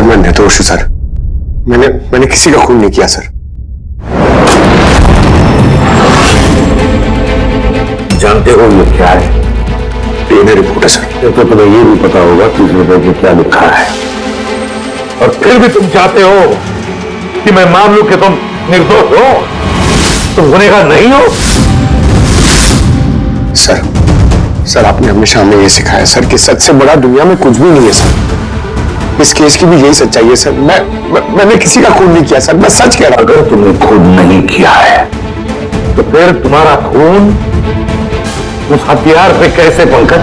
मैं निर्दोष हूं सर। मैंने किसी का खून नहीं किया सर। जानते हो ये क्या है? डीएनए रिपोर्ट है सर। तो तुम्हें ये भी पता होगा कि इसमें में क्या लिखा है, और फिर भी तुम चाहते हो कि मैं मान लूं कि तुम निर्दोष हो, तुम गुनहगार नहीं हो। सर आपने हमेशा हमें ये सिखाया सर कि सच से बड़ा दुनिया में कुछ भी नहीं है सर। इस केस की भी यही सच्चाई है सर। मैंने किसी का खून नहीं किया सर, मैं सच कह रहा हूं। अगर तुमने खून नहीं किया है तो फिर तुम्हारा खून उस हथियार पे कैसे पंकज?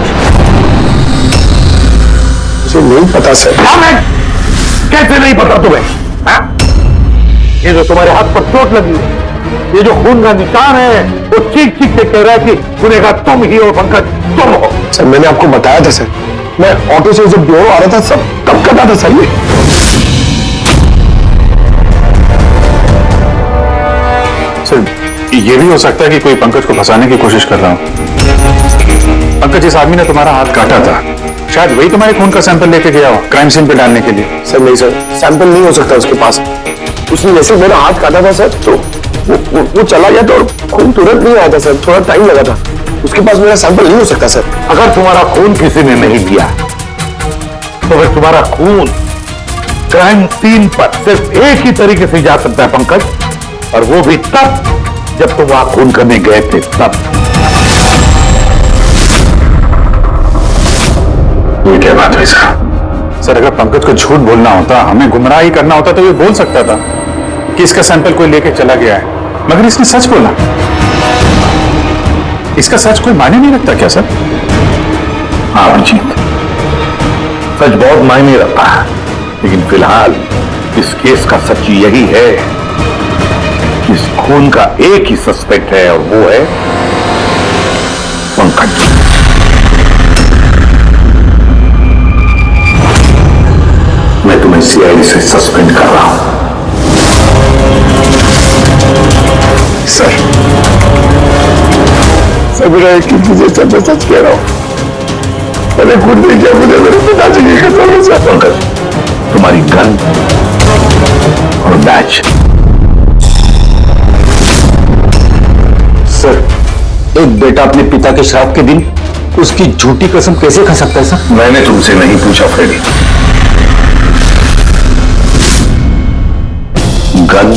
मुझे नहीं पता सर। कैसे नहीं पता तुम्हें? हा? ये जो तुम्हारे हाथ पर चोट लगी है, ये जो खून का निशान है, वो चीख चीख के कह रहा है कि गुनहगार तुम ही हो पंकज, तुम हो। सर मैंने आपको बताया था सर, मैं ऑटो से जब ब्यूरो आ रहा था सब कब कटा था सर। ये भी हो सकता है कि कोई पंकज को फंसाने की कोशिश कर रहा हो। पंकज, जिस आदमी ने तुम्हारा हाथ काटा था, शायद वही तुम्हारे खून का सैंपल लेके गया हो क्राइम सीन पे डालने के लिए। सर नहीं सर, सैंपल नहीं हो सकता उसके पास। उसने जैसे मेरा हाथ काटा था सर, तो वो चला गया था और खून तुरंत नहीं आया था सर, थोड़ा टाइम लगा था। उसके पास मेरा सैंपल नहीं हो सकता सर। अगर तुम्हारा खून किसी ने नहीं दिया तो फिर तुम्हारा खून क्राइम सीन पर सिर्फ एक ही तरीके से जा सकता है पंकज, और वो भी तब जब तुम वहां खून करने गए थे, तब। ये क्या बात हुई सर? अगर पंकज को झूठ बोलना होता, हमें गुमराही करना होता, तो ये बोल सकता था कि इसका सैंपल कोई लेके चला गया है, मगर इसने सच बोला। इसका सच कोई मायने नहीं रखता क्या सर? हाँ अभिजीत, सच बहुत मायने रखता है, लेकिन फिलहाल इस केस का सच यही है कि इस खून का एक ही सस्पेक्ट है, और वो है पंकज। मैं तुम्हें सीआईडी से सस्पेंड कर रहा हूं। सर मेरा एक ही चीज है सर, मैं सच कह रहा हूं। मैंने खुद नहीं किया, मुझे मेरे पिताजी की कसम है सर। पंकज, तुम्हारी गन और बैच। सर, एक बेटा अपने पिता के श्राप के दिन उसकी झूठी कसम कैसे खा सकता है सर? मैंने तुमसे नहीं पूछा फ्रेडी। गन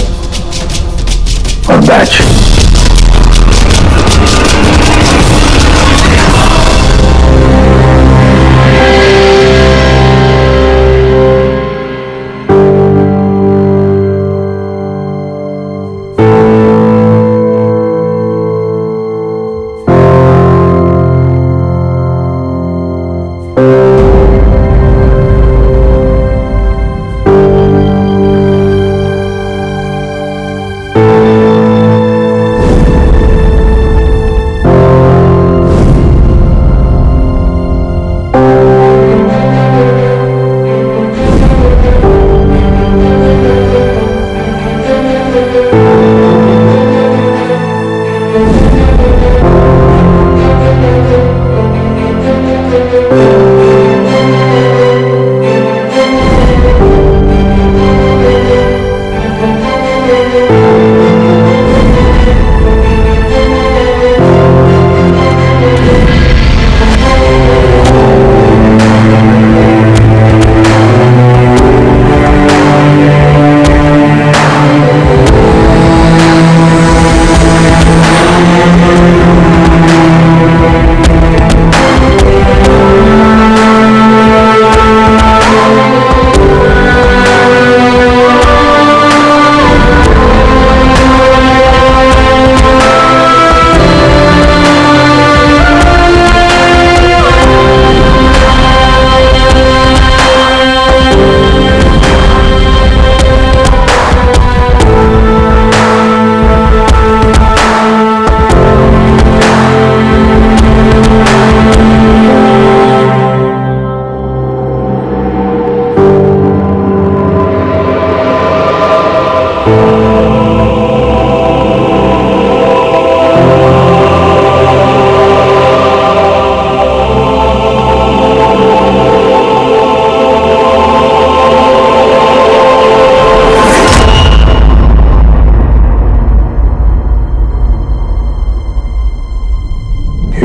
और बैच।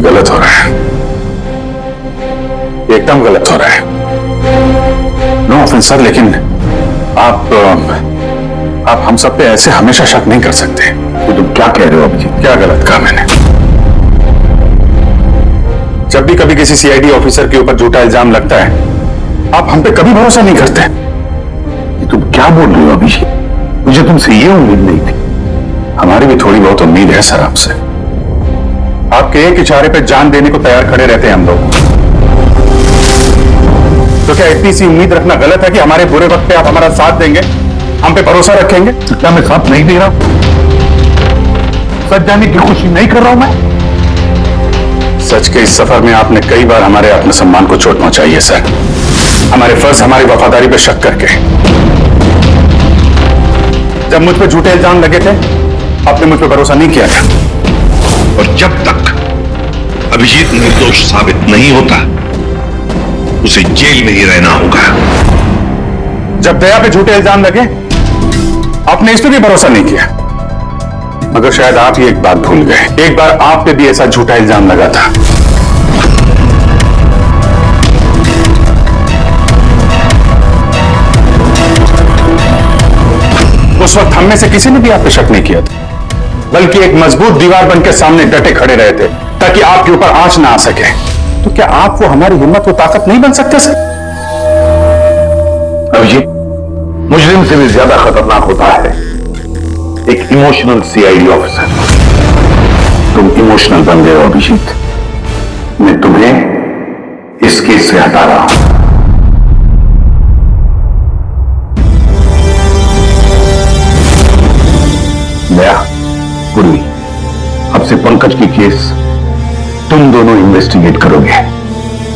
गलत हो रहा है, एकदम गलत हो रहा है। नो ऑफेंस सर, लेकिन आप हम सब पे ऐसे हमेशा शक नहीं कर सकते। तो तुम क्या कह रहे हो अभिजीत? क्या गलत कहा मैंने? जब भी कभी किसी सीआईडी ऑफिसर के ऊपर झूठा इल्जाम लगता है, आप हम पे कभी भरोसा नहीं करते। ये तुम क्या बोल रहे हो अभिजीत? मुझे तुमसे ये उम्मीद नहीं थी। हमारी भी थोड़ी बहुत उम्मीद है सर आपसे। आपके एक इशारे पे जान देने को तैयार खड़े रहते हैं हम लोग। तो क्या इतनी सी उम्मीद रखना गलत है कि हमारे बुरे वक्त पे आप हमारा साथ देंगे, हम पे भरोसा रखेंगे? तो क्या मैं साथ नहीं दे रहा हूं? सच जाने की कोशिश नहीं कर रहा हूं मैं? सच के इस सफर में आपने कई बार हमारे आत्मसम्मान को चोट पहुंचाई है सर, हमारे फर्ज, हमारी वफादारी पे शक करके। जब मुझ पे झूठे इल्जाम लगे थे, आपने मुझ पे भरोसा नहीं किया था। और जब तक अभिजीत निर्दोष साबित नहीं होता, उसे जेल में ही रहना होगा। जब दया पे झूठे इल्जाम लगे, आपने इस पे भी भरोसा नहीं किया। मगर शायद आप ही एक बात भूल गए, एक बार आप पे भी ऐसा झूठा इल्जाम लगा था। उस वक्त हम में से किसी ने भी आप पे शक नहीं किया था, बल्कि एक मजबूत दीवार बनकर सामने डटे खड़े रहे थे ताकि आपके ऊपर आंच ना आ सके। तो क्या आप वो हमारी हिम्मत, वो ताकत नहीं बन सकते सर? अभिजीत, मुजरिम से भी ज्यादा खतरनाक होता है एक इमोशनल सीआईडी ऑफिसर। तुम इमोशनल बन गए हो अभिजीत। मैं तुम्हें इस केस से हटा रहा हूं। दया, पूर्वी, अब से पंकज की केस तुम दोनों इन्वेस्टिगेट करोगे,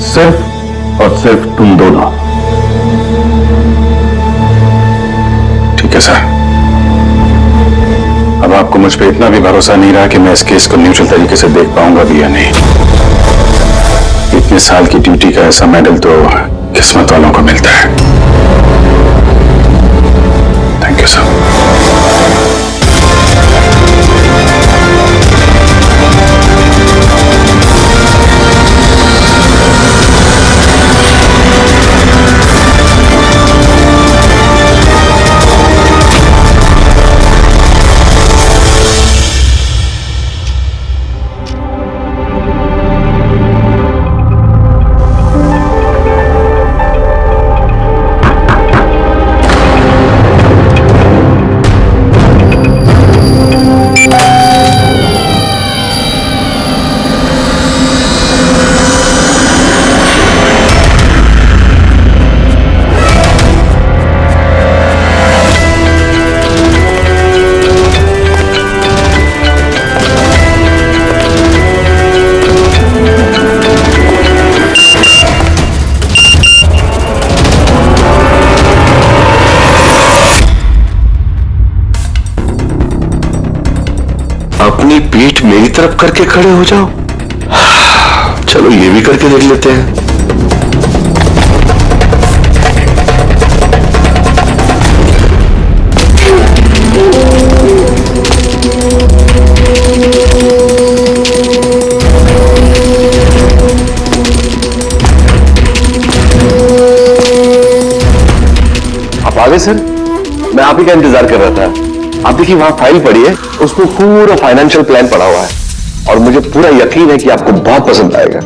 सिर्फ और सिर्फ तुम दोनों। ठीक है सर। अब आपको मुझ पे इतना भी भरोसा नहीं रहा कि मैं इस केस को न्यूट्रल तरीके से देख पाऊंगा भी या नहीं। इतने साल की ड्यूटी का ऐसा मेडल तो किस्मत वालों को मिलता है। Thank you sir. अपनी पीठ मेरी तरफ करके खड़े हो जाओ। चलो ये भी करके देख लेते हैं। आप आ गए सर? मैं आप ही का इंतजार कर रहा था। आप देखिए वहां फाइल पड़ी है, उसमें पूरा फाइनेंशियल प्लान पड़ा हुआ है और मुझे पूरा यकीन है कि आपको बहुत पसंद आएगा।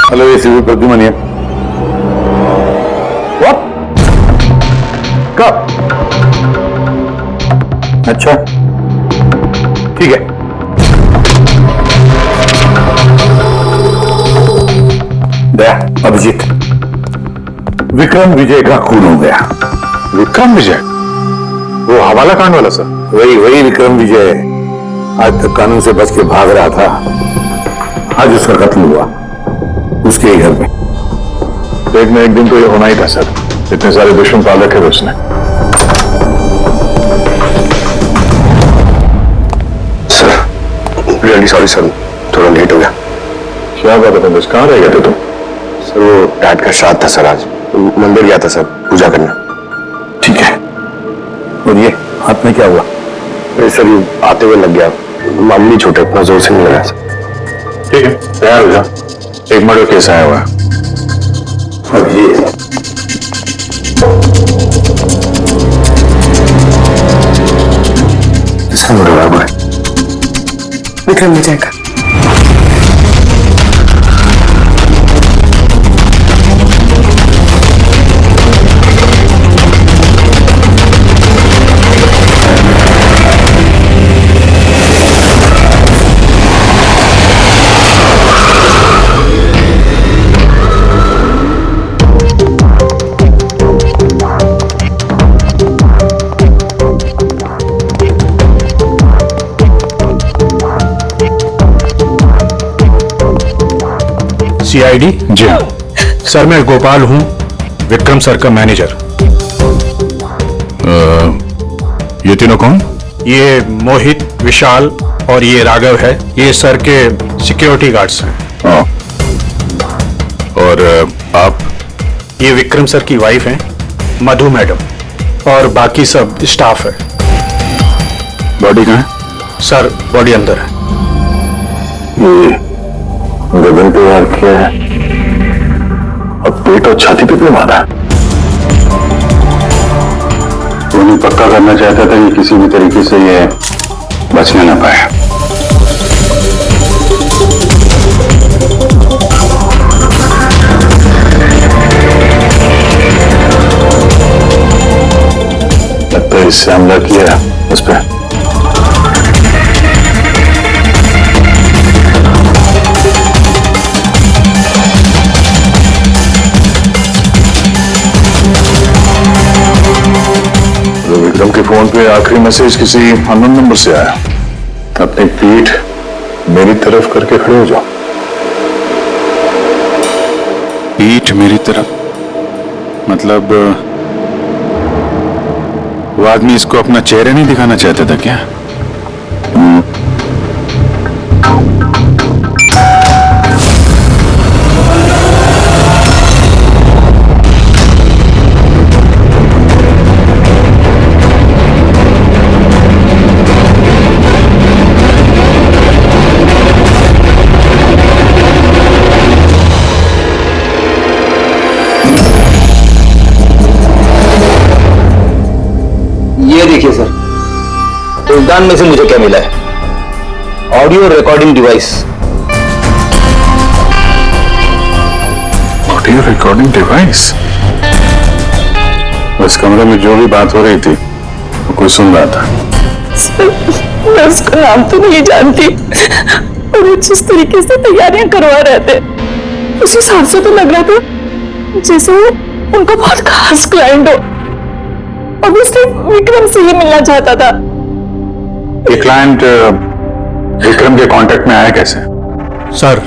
हेलो, ये सिविल प्रद्युमन है। What? कब? अच्छा, ठीक है। दया, अभिजीत, विक्रम विजय का खून हो गया। विक्रम विजय, वो हवाला कांड वाला सर? वही विक्रम विजय आज तक कानून से बच के भाग रहा था। आज उसका कत्ल हुआ उसके ही घर में। एक न एक दिन तो ये होना ही था सर, इतने सारे दुश्मन पाल रखे थे उसने। सर रियली सॉरी सर, थोड़ा लेट हो गया। क्या बात है, बस कहाँ रह गए थे तुम? सर वो डैड का श्राद्ध था सर, आज मंदिर गया था सर पूजा करने। ठीक है, और ये हाथ में क्या हुआ? अरे सर ये आते हुए लग गया, मामूली चोट है, इतना जोर से नहीं लगा सर। ठीक है, तैयार हो जा, एक मर्डर केस आया हुआ है। और ये इसका मर्डर हुआ है विक्रम विजय का। सीआईडी? जी हाँ सर, मैं गोपाल हूं, विक्रम सर का मैनेजर। ये तीनों कौन? ये मोहित, विशाल और ये राघव है, ये सर के सिक्योरिटी गार्ड्स हैं। और आप? ये विक्रम सर की वाइफ हैं मधु मैडम, और बाकी सब स्टाफ है। बॉडी कहाँ है? सर बॉडी अंदर है। गगन पे वार किया है, अब पेट और छाती पे क्यों मारा? उन्हें पक्का करना चाहता था कि किसी भी तरीके से ये बचने ना पाए। लगता है इससे हमला किया उस पर। विक्रम के फोन पे आखिरी मैसेज किसी अननोन नंबर से आया। अपनी पीठ मेरी तरफ करके खड़े हो जाओ। पीठ मेरी तरफ? मतलब वो आदमी इसको अपना चेहरा नहीं दिखाना चाहता था क्या? ये देखिए सर, फुलदान में से मुझे क्या मिला है? Audio recording device. Audio recording device? उस कमरे में जो भी बात हो रही थी वो कोई सुन रहा था। सर, मैं उसका नाम तो नहीं जानती, और वो जिस तरीके से तैयारियां करवा रहे थे उस हिसाब से तो लग रहा था जैसे वो उनका बहुत खास क्लाइंट हो, और वो सिर्फ विक्रम से ही मिलना चाहता था। ये क्लाइंट विक्रम के कांटेक्ट में आया कैसे? सर,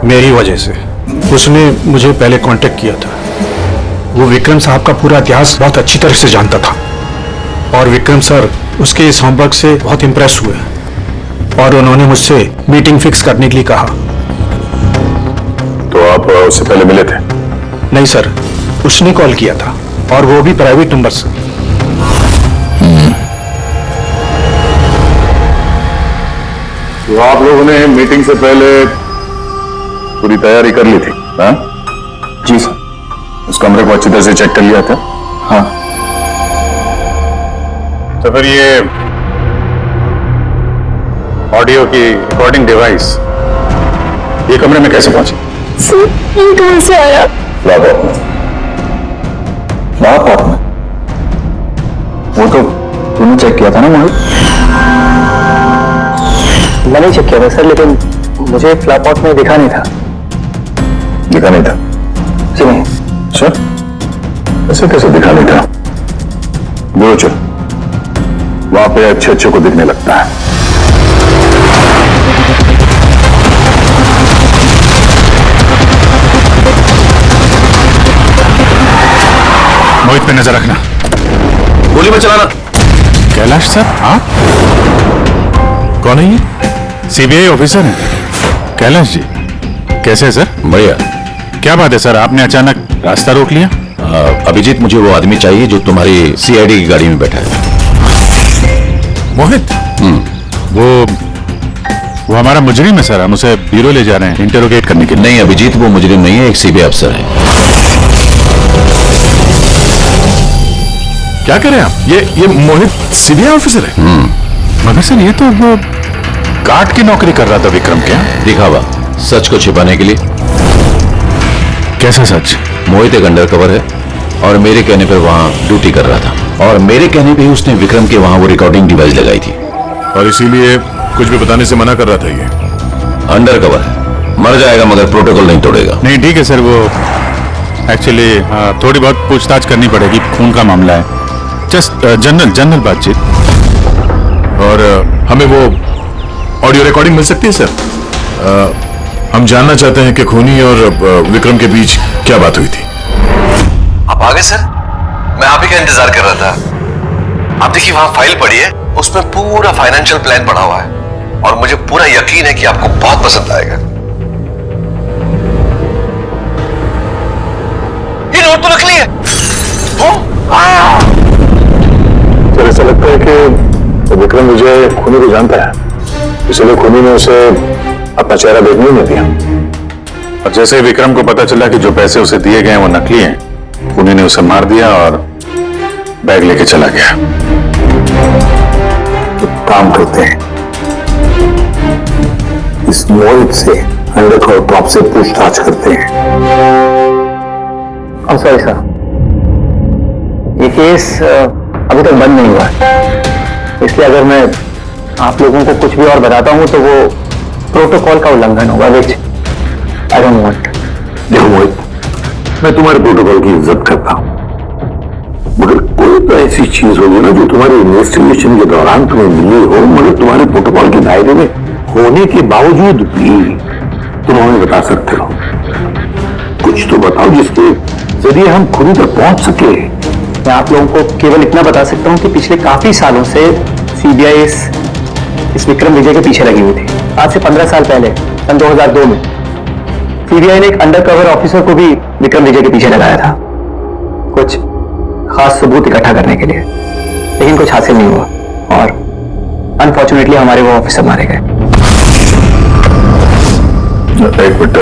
मेरी वजह से। उसने मुझे पहले कांटेक्ट किया था। वो विक्रम साहब का पूरा इतिहास बहुत अच्छी तरह से जानता था, और विक्रम सर उसके इस होमवर्क से बहुत इंप्रेस हुए, और उन्होंने मुझसे मीटिंग फिक्स करने के लिए कहा। तो आप उससे पहले मिले थे? नहीं सर, उसने कॉल किया था, और वो भी प्राइवेट नंबर से। तो आप लोगों ने मीटिंग से पहले पूरी तैयारी कर ली थी? हाँ जी सर। उस कमरे को अच्छी तरह से चेक कर लिया था? हाँ। तो फिर ये ऑडियो की रिकॉर्डिंग डिवाइस ये कमरे में कैसे पहुंची? सर, ये कहां से आया? लैपटॉप में। वो तो तूने चेक किया था ना मोहित? मैंने चेक किया था सर, लेकिन मुझे फ्लैपॉट में दिखा नहीं था। दिखा नहीं था। नहीं, सर ऐसे कैसे दिखा नहीं था? वो चल, वहां पे अच्छे अच्छे को दिखने लगता है। मोहित पे नजर रखना। गोली में चलाना। कैलाश सर, हाँ? कौन है ये? सीबीआई ऑफिसर है कैलाश जी। कैसे सर? भैया, क्या बात है सर, आपने अचानक रास्ता रोक लिया? अभिजीत, मुझे वो आदमी चाहिए जो तुम्हारी सीआईडी की गाड़ी में बैठा है। मोहित? वो हमारा मुजरिम है सर, हम उसे ब्यूरो ले जा रहे हैं इंटरोगेट करने के लिए। नहीं अभिजीत, वो मुजरिम नहीं है, एक सीबीआई अफसर है। क्या करें आप? ये मोहित सीबीआई ऑफिसर है? मगर सर ये तो वो गार्ड की नौकरी कर रहा था विक्रम के। दिखावा, सच को छिपाने के लिए। कैसा सच? मोहित एक अंडरकवर है और मेरे कहने पर वहां ड्यूटी कर रहा था, और मेरे कहने पे ही उसने विक्रम के वहां वो रिकॉर्डिंग डिवाइस लगाई थी। और इसीलिए कुछ भी बताने से मना कर रहा था ये। अंडरकवर है, मर जाएगा मगर प्रोटोकॉल नहीं तोड़ेगा। नहीं ठीक है सर, वो एक्चुअली थोड़ी बहुत पूछताछ करनी पड़ेगी, खून का मामला है। जस्ट जनरल बातचीत। और हमें वो ऑडियो रिकॉर्डिंग मिल सकती है सर? हम जानना चाहते हैं कि खूनी और विक्रम के बीच क्या बात हुई थी। आप आ गए सर? मैं आप ही का इंतजार कर रहा था। आप देखिए वहां फाइल पड़ी है, उसमें पूरा फाइनेंशियल प्लान पड़ा हुआ है और मुझे पूरा यकीन है कि आपको बहुत पसंद आएगा। ये नोट तो नकली है। तो ऐसा लगता है कि विक्रम विजय खूनी को जानता है, इसलिए खूनी ने उसे अपना चेहरा देखने ही नहीं दिया। और जैसे विक्रम को पता चला कि जो पैसे उसे दिए गए हैं वो नकली हैं, खूनी ने उसे मार दिया और बैग लेके चला गया। तो काम करते हैं, इस मोहित से अंडरकवर टॉप से पूछताछ करते हैं। सॉरी सर, ये केस अभी तक बंद नहीं हुआ है, इसलिए अगर मैं आप लोगों को कुछ भी और बताता हूं तो वो प्रोटोकॉल का उल्लंघन होगा, विच आई डोंट वांट। देखो मोहित, मैं तुम्हारे प्रोटोकॉल की इज्जत करता हूं, मगर कोई तो ऐसी चीज होगी ना जो तुम्हारे इन्वेस्टिगेशन के दौरान तुम्हें मिली हो, मगर तुम्हारे प्रोटोकॉल के दायरे में होने के बावजूद भी तुम हमें बता सकते हो। कुछ तो बताओ जिसके जरिए हम खूनी तक पहुंच सके। मैं आप लोगों को केवल इतना बता सकता हूं कि पिछले काफी सालों से सीबीआई इस विक्रम विजय के पीछे लगी हुई थी। आज से 15 साल पहले सन 2002 में सीबीआई ने एक अंडरकवर ऑफिसर को भी विक्रम विजय के पीछे लगाया था, कुछ खास सबूत इकट्ठा करने के लिए, लेकिन कुछ हासिल नहीं हुआ और अनफॉर्चुनेटली हमारे वो ऑफिसर मारे गए। एक मिनट,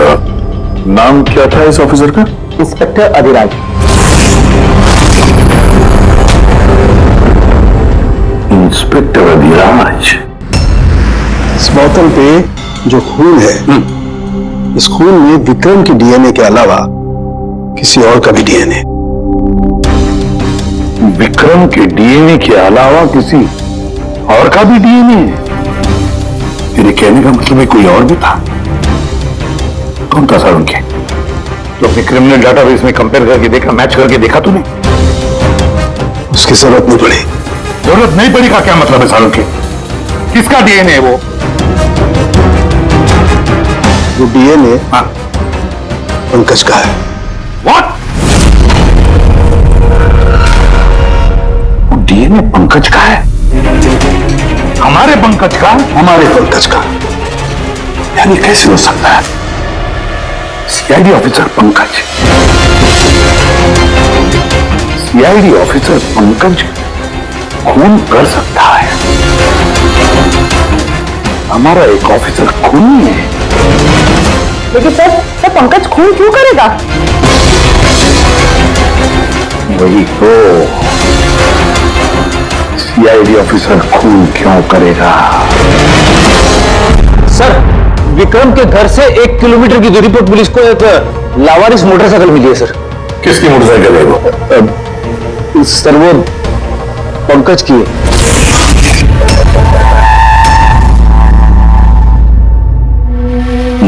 नाम क्या था इस ऑफिसर का? इंस्पेक्टर अधिराज। इंस्पेक्टर अधिराज। इस बोतल पे जो खून है, इस खून में विक्रम की डीएनए के अलावा किसी और का भी डीएनए। विक्रम के डीएनए के अलावा किसी और का भी डीएनए? तेरे कहने का मतलब है कोई और भी था? कौन था सर उनके? तो विक्रम ने डाटाबेस में कंपेयर करके देखा, मैच करके देखा तूने? उसकी जरूरत नहीं पड़ी। जरूरत नहीं पड़ी का क्या मतलब है सालों के? किसका डीएनए है वो? वो डीएनए पंकज का है। व्हाट? वो डीएनए पंकज का है? हमारे पंकज का? हमारे पंकज का। यानी कैसे हो सकता है? CID officer Pankaj, CID officer Pankaj खून कर सकता है? हमारा एक ऑफिसर खूनी है। लेकिन सर पंकज खून क्यों करेगा? वही तो, सीआईडी ऑफिसर खून क्यों करेगा? सर, विक्रम के घर से 1 किलोमीटर की दूरी पर पुलिस को एक लावारिस मोटरसाइकिल मिली है सर। किसकी मोटरसाइकिल है वो? सर वो पंकज की है।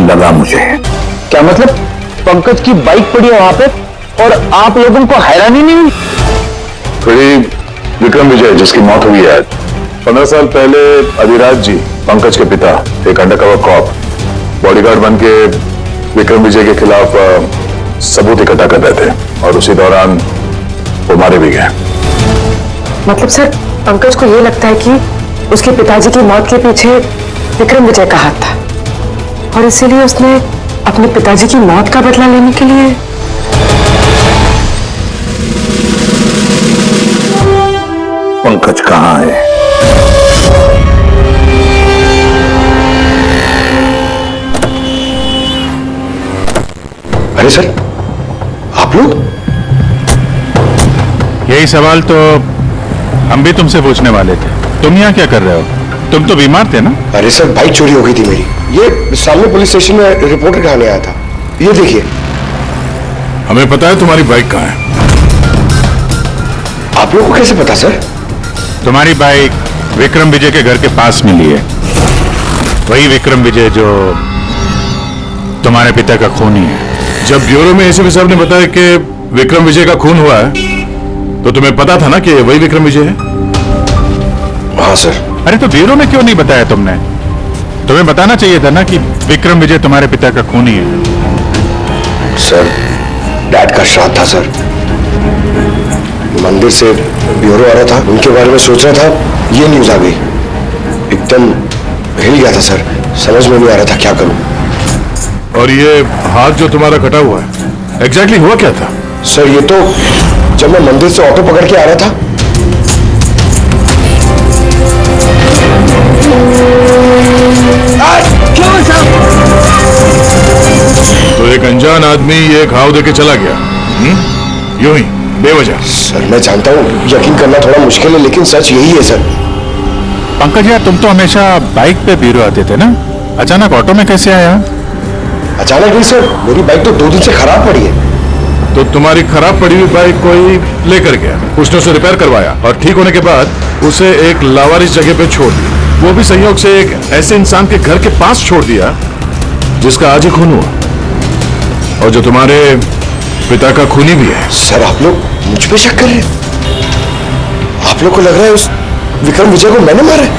लगा मुझे। क्या मतलब? पंकज की बाइक पड़ी है वहां पे और आप लोगों को हैरानी नहीं हुई? थोड़ी विक्रम विजय जिसकी मौत हुई है 15 साल पहले अधिराज जी पंकज के पिता एक अंडरकवर कॉप बॉडीगार्ड बन के विक्रम विजय के खिलाफ सबूत इकट्ठा कर रहे थे और उसी दौरान वो मारे भी गए। मतलब सर पंकज को ये लगता है कि उसके पिताजी की मौत के पीछे विक्रम विजय का हाथ था और इसीलिए उसने अपने पिताजी की मौत का बदला लेने के लिए पंकज कहाँ है? अरे सर आप लोग? यही सवाल तो हम भी तुमसे पूछने वाले थे। तुम यहाँ क्या कर रहे हो? तुम तो बीमार थे ना? अरे सर बाइक चोरी हो गई थी मेरी, ये सामने पुलिस स्टेशन में रिपोर्टर कराने आया था। ये देखिए। हमें पता है तुम्हारी बाइक कहाँ है। आप लोगों को कैसे पता सर? तुम्हारी बाइक विक्रम विजय के घर के पास मिली है। वही विक्रम विजय जो तुम्हारे पिता का खूनी है। जब ब्यूरो में एसीपी साहब ने बताया कि विक्रम विजय का खून हुआ है तो तुम्हें पता था ना कि वही विक्रम विजय है? हाँ सर। अरे तो ब्यूरो में क्यों नहीं बताया तुमने? तुम्हें बताना चाहिए था ना कि विक्रम विजय तुम्हारे पिता का खूनी है। सर डैड का श्राद्ध था सर, मंदिर से ब्यूरो आ रहा था, उनके बारे में सोच रहा था, ये न्यूज आ गई। एकदम हिल गया था सर, समझ में नहीं आ रहा था क्या करूं। और ये हाथ जो तुम्हारा कटा हुआ है एग्जैक्टली हुआ क्या था? सर ये तो जब मैं मंदिर से ऑटो पकड़ के आ रहा था तो एक अनजान आदमी ये घाव देके चला गया यूं ही बेवजह। सर मैं जानता हूँ यकीन करना थोड़ा मुश्किल है लेकिन सच यही है सर। पंकज यार तुम तो हमेशा बाइक पे ब्यूरो आते थे ना, अचानक ऑटो में कैसे आया? अचानक नहीं सर, मेरी बाइक तो 2 दिन से खराब पड़ी है। तो तुम्हारी खराब पड़ी हुई बाइक कोई लेकर गया, उसने उसे रिपेयर करवाया और ठीक होने के बाद उसे एक लावारिस जगह पे छोड़ दिया, वो भी संयोग से एक ऐसे इंसान के घर के पास छोड़ दिया जिसका आज ही खून हुआ और जो तुम्हारे पिता का खूनी भी है। सर आप लोग मुझ पे शक कर रहे हैं? आप लोग को लग रहा है उस विक्रम विजय को मैंने मारा है?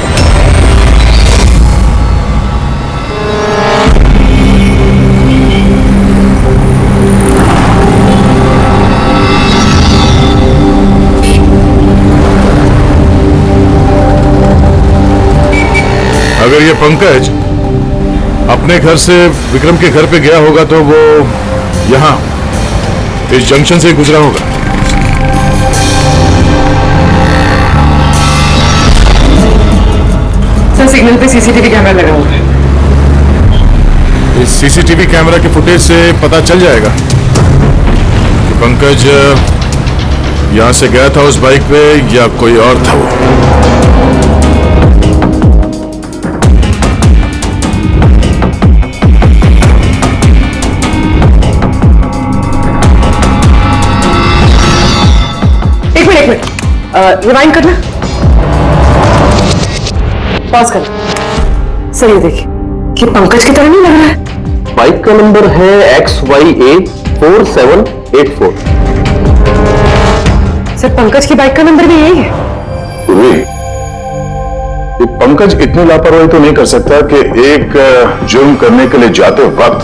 अगर ये पंकज अपने घर से विक्रम के घर पे गया होगा तो वो यहां इस जंक्शन से गुजरा होगा। सर सिग्नल पे सीसीटीवी कैमरा लगा हुआ है। इस सीसीटीवी कैमरा के फुटेज से पता चल जाएगा कि पंकज यहां से गया था उस बाइक पे या कोई और था वो। एक मिनट रिवाइंड करना, पॉज कर। सर ये देखिए, ये पंकज की तरह नहीं लग रहा है। बाइक का नंबर है XYA 4784। सर पंकज की बाइक का नंबर भी यही है। पंकज इतनी लापरवाही तो नहीं कर सकता कि एक जुर्म करने के लिए जाते वक्त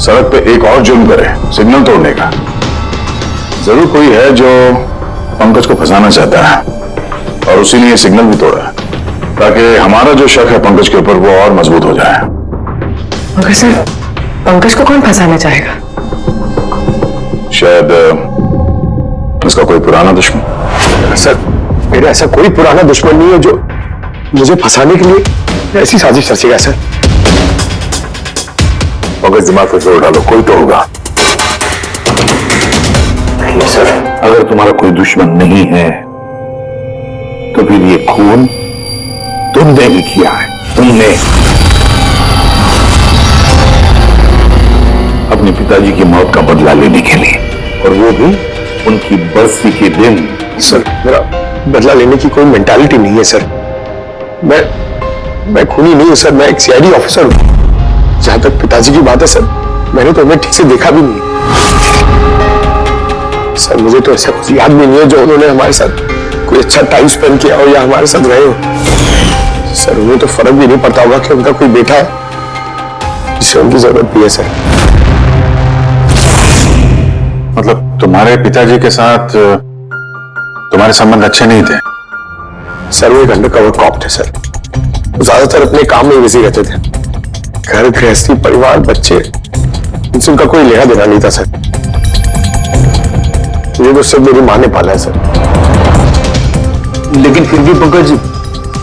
सड़क पे एक और जुर्म करे, सिग्नल तोड़ने का। जरूर कोई है जो पंकज को फंसाना चाहता है और उसी ने सिग्नल भी तोड़ा ताकि हमारा जो शक है पंकज के ऊपर वो और मजबूत हो जाए। मगर सर पंकज को कौन फंसाना चाहेगा? शायद उसका कोई पुराना दुश्मन। सर मेरा ऐसा कोई पुराना दुश्मन नहीं है जो मुझे फंसाने के लिए ऐसी साजिश रचेगा। सर पंकज दिमाग पे जोर डालो, कोई तो होगा। नहीं सर, अगर तुम्हारा कोई दुश्मन नहीं है तो फिर ये खून तुमने ही किया है। तुमने अपने पिताजी की मौत का बदला लेने के लिए, और वो भी उनकी बरसी के दिन। सर मेरा बदला लेने की कोई मेंटालिटी नहीं है सर। मैं खूनी नहीं हूं सर, मैं एक CID ऑफिसर हूं। जहां तक पिताजी की बात है सर, मैंने तो उन्हें ठीक से देखा भी नहीं। सर मुझे तो ऐसा कुछ याद भी नहीं है जो उन्होंने हमारे साथ कोई अच्छा टाइम स्पेंड किया हो या हमारे साथ रहे हो। सर उन्हें तो फर्क भी नहीं पड़ता होगा कि उनका कोई बेटा है जिसे उनकी जरूरत भी है। सर मतलब तुम्हारे पिताजी के साथ तुम्हारे संबंध अच्छे नहीं थे? सर वो एक अंडरकवर कॉप थे सर। वो ज्यादातर अपने काम में बिजी रहते थे। घर गृहस्थी परिवार बच्चे इनसे उनका कोई लेना देना नहीं था सर। ये तो सब मेरी माँ ने पाला है सर। लेकिन फिर भी पंकज,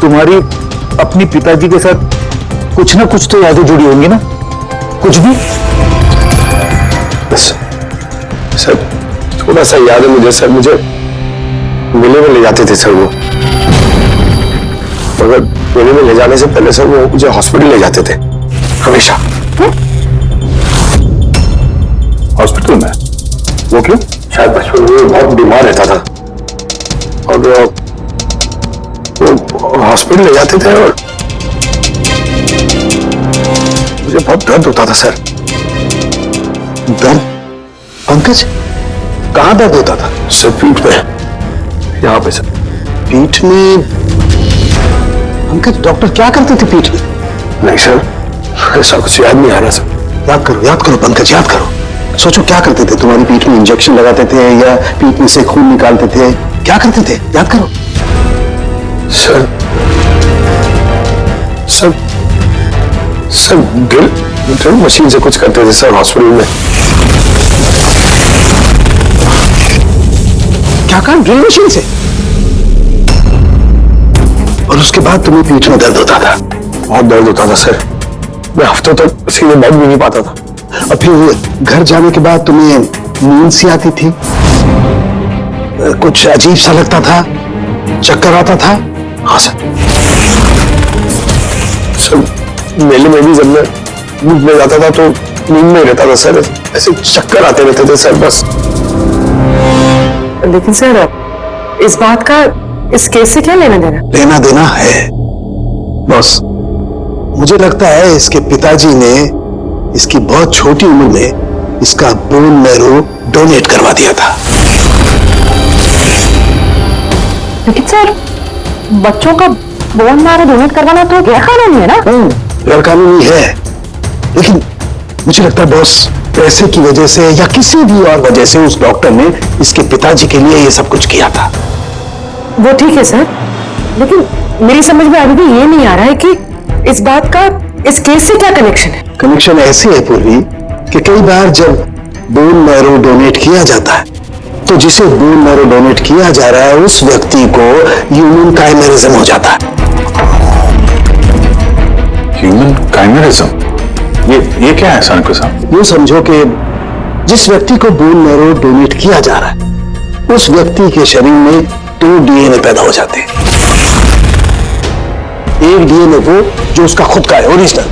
तुम्हारी अपनी पिताजी के साथ कुछ ना कुछ तो यादें जुड़ी होंगी ना? कुछ भी? बस सर थोड़ा सा याद है मुझे सर। मुझे मेले में ले जाते थे सर वो, मगर मेले में ले जाने से पहले सर वो मुझे हॉस्पिटल ले जाते थे हमेशा। हॉस्पिटल में? वो क्यों? शायद बचपन में बहुत बीमार रहता था और वो हॉस्पिटल ले जाते थे और मुझे बहुत दर्द होता था सर। दर्द? पंकज, कहां दर्द होता था? सर पीठ में, यहाँ पे सर। पीठ में? पंकज, डॉक्टर क्या करते थे पीठ में? नहीं सर ऐसा कुछ याद नहीं आ रहा सर। याद करो पंकज, याद करो। सोचो क्या करते थे? तुम्हारी पीठ में इंजेक्शन लगाते थे या पीठ में से खून निकालते थे? क्या करते थे? याद करो। सर ड्रिल मशीन से कुछ करते थे सर हॉस्पिटल में। क्या कहा? ड्रिल मशीन से? और उसके बाद तुम्हें पीठ में दर्द होता था? बहुत दर्द होता था सर। मैं हफ्तों तक सीधे बैठ भी नहीं पाता था। और फिर घर जाने के बाद तुम्हें नींद सी आती थी? कुछ अजीब सा लगता था? चक्कर आता था? हाँ सर। मेले में भी जब मैं धूप में जाता था तो नींद में रहता था सर। ऐसे चक्कर आते रहते थे सर बस। लेकिन सर इस बात का इस केस से क्या लेना देना? लेना देना है बॉस। मुझे लगता है इसके पिताजी ने इसकी बहुत छोटी उम्र में इसका बोन मैरो डोनेट करवा दिया था। लेकिन सर बच्चों का बोन मैरो डोनेट करवाना तो गैरकानूनी है ना? गैरकानूनी है, लेकिन मुझे लगता है बॉस पैसे की वजह से या किसी भी और वजह से उस डॉक्टर ने इसके पिताजी के लिए ये सब कुछ किया था। वो ठीक है सर, लेकिन मेरी समझ में अभी भी ये नहीं आ रहा है कि इस बात का इस केस से क्या कनेक्शन है? कनेक्शन ऐसे है पूर्वी कि कई बार जब बोन मैरो डोनेट किया जाता है तो जिसे बोन मैरो डोनेट किया जा रहा है उस व्यक्ति को ह्यूमन काइमेरिज्म हो जाता है। ह्यूमन काइमेरिज्म? ये क्या है सर के साथ? यूं समझो कि जिस व्यक्ति को बोन मैरो डोनेट किया जा रहा है उस व्यक्ति के शरीर में 2 डीएनए पैदा हो जाते हैं। एक डीएनए वो जो उसका खुद का है ओरिजिनल,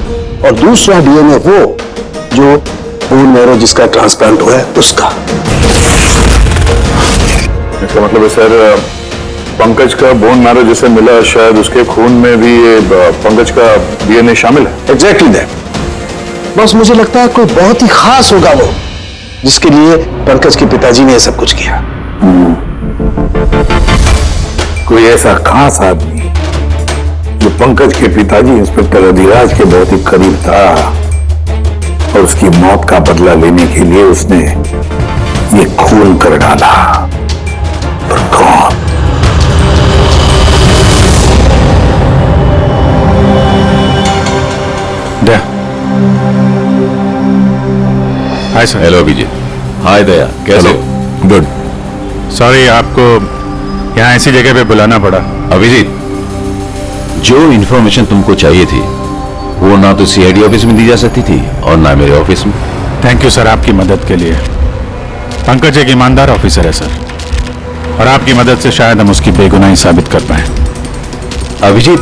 और दूसरा डीएनए वो जो बोन मैरो जिसका ट्रांसप्लांट हुआ है उसका। इसका मतलब है सर पंकज का बोन मैरो जिसे मिला शायद उसके खून में भी ये पंकज का डीएनए शामिल है। Exactly that. बस मुझे लगता है कोई बहुत ही खास होगा वो जिसके लिए पंकज के पिताजी ने सब कुछ किया। कोई ऐसा खास आदमी जो पंकज के पिताजी इंस्पेक्टर अधिराज के बहुत ही करीब था और उसकी मौत का बदला लेने के लिए उसने ये खून कर डाला। पर कौन? Hi sir. हेलो अभिजीत। हाय दया, कैसे हो? गुड। सॉरी आपको यहाँ ऐसी जगह पे बुलाना पड़ा। अभिजीत, जो इंफॉर्मेशन तुमको चाहिए थी वो ना तो सीआईडी ऑफिस में दी जा सकती थी और ना मेरे ऑफिस में। थैंक यू सर आपकी मदद के लिए। पंकज एक ईमानदार ऑफिसर है सर, और आपकी मदद से शायद हम उसकी बेगुनाही साबित कर पाए। अभिजीत,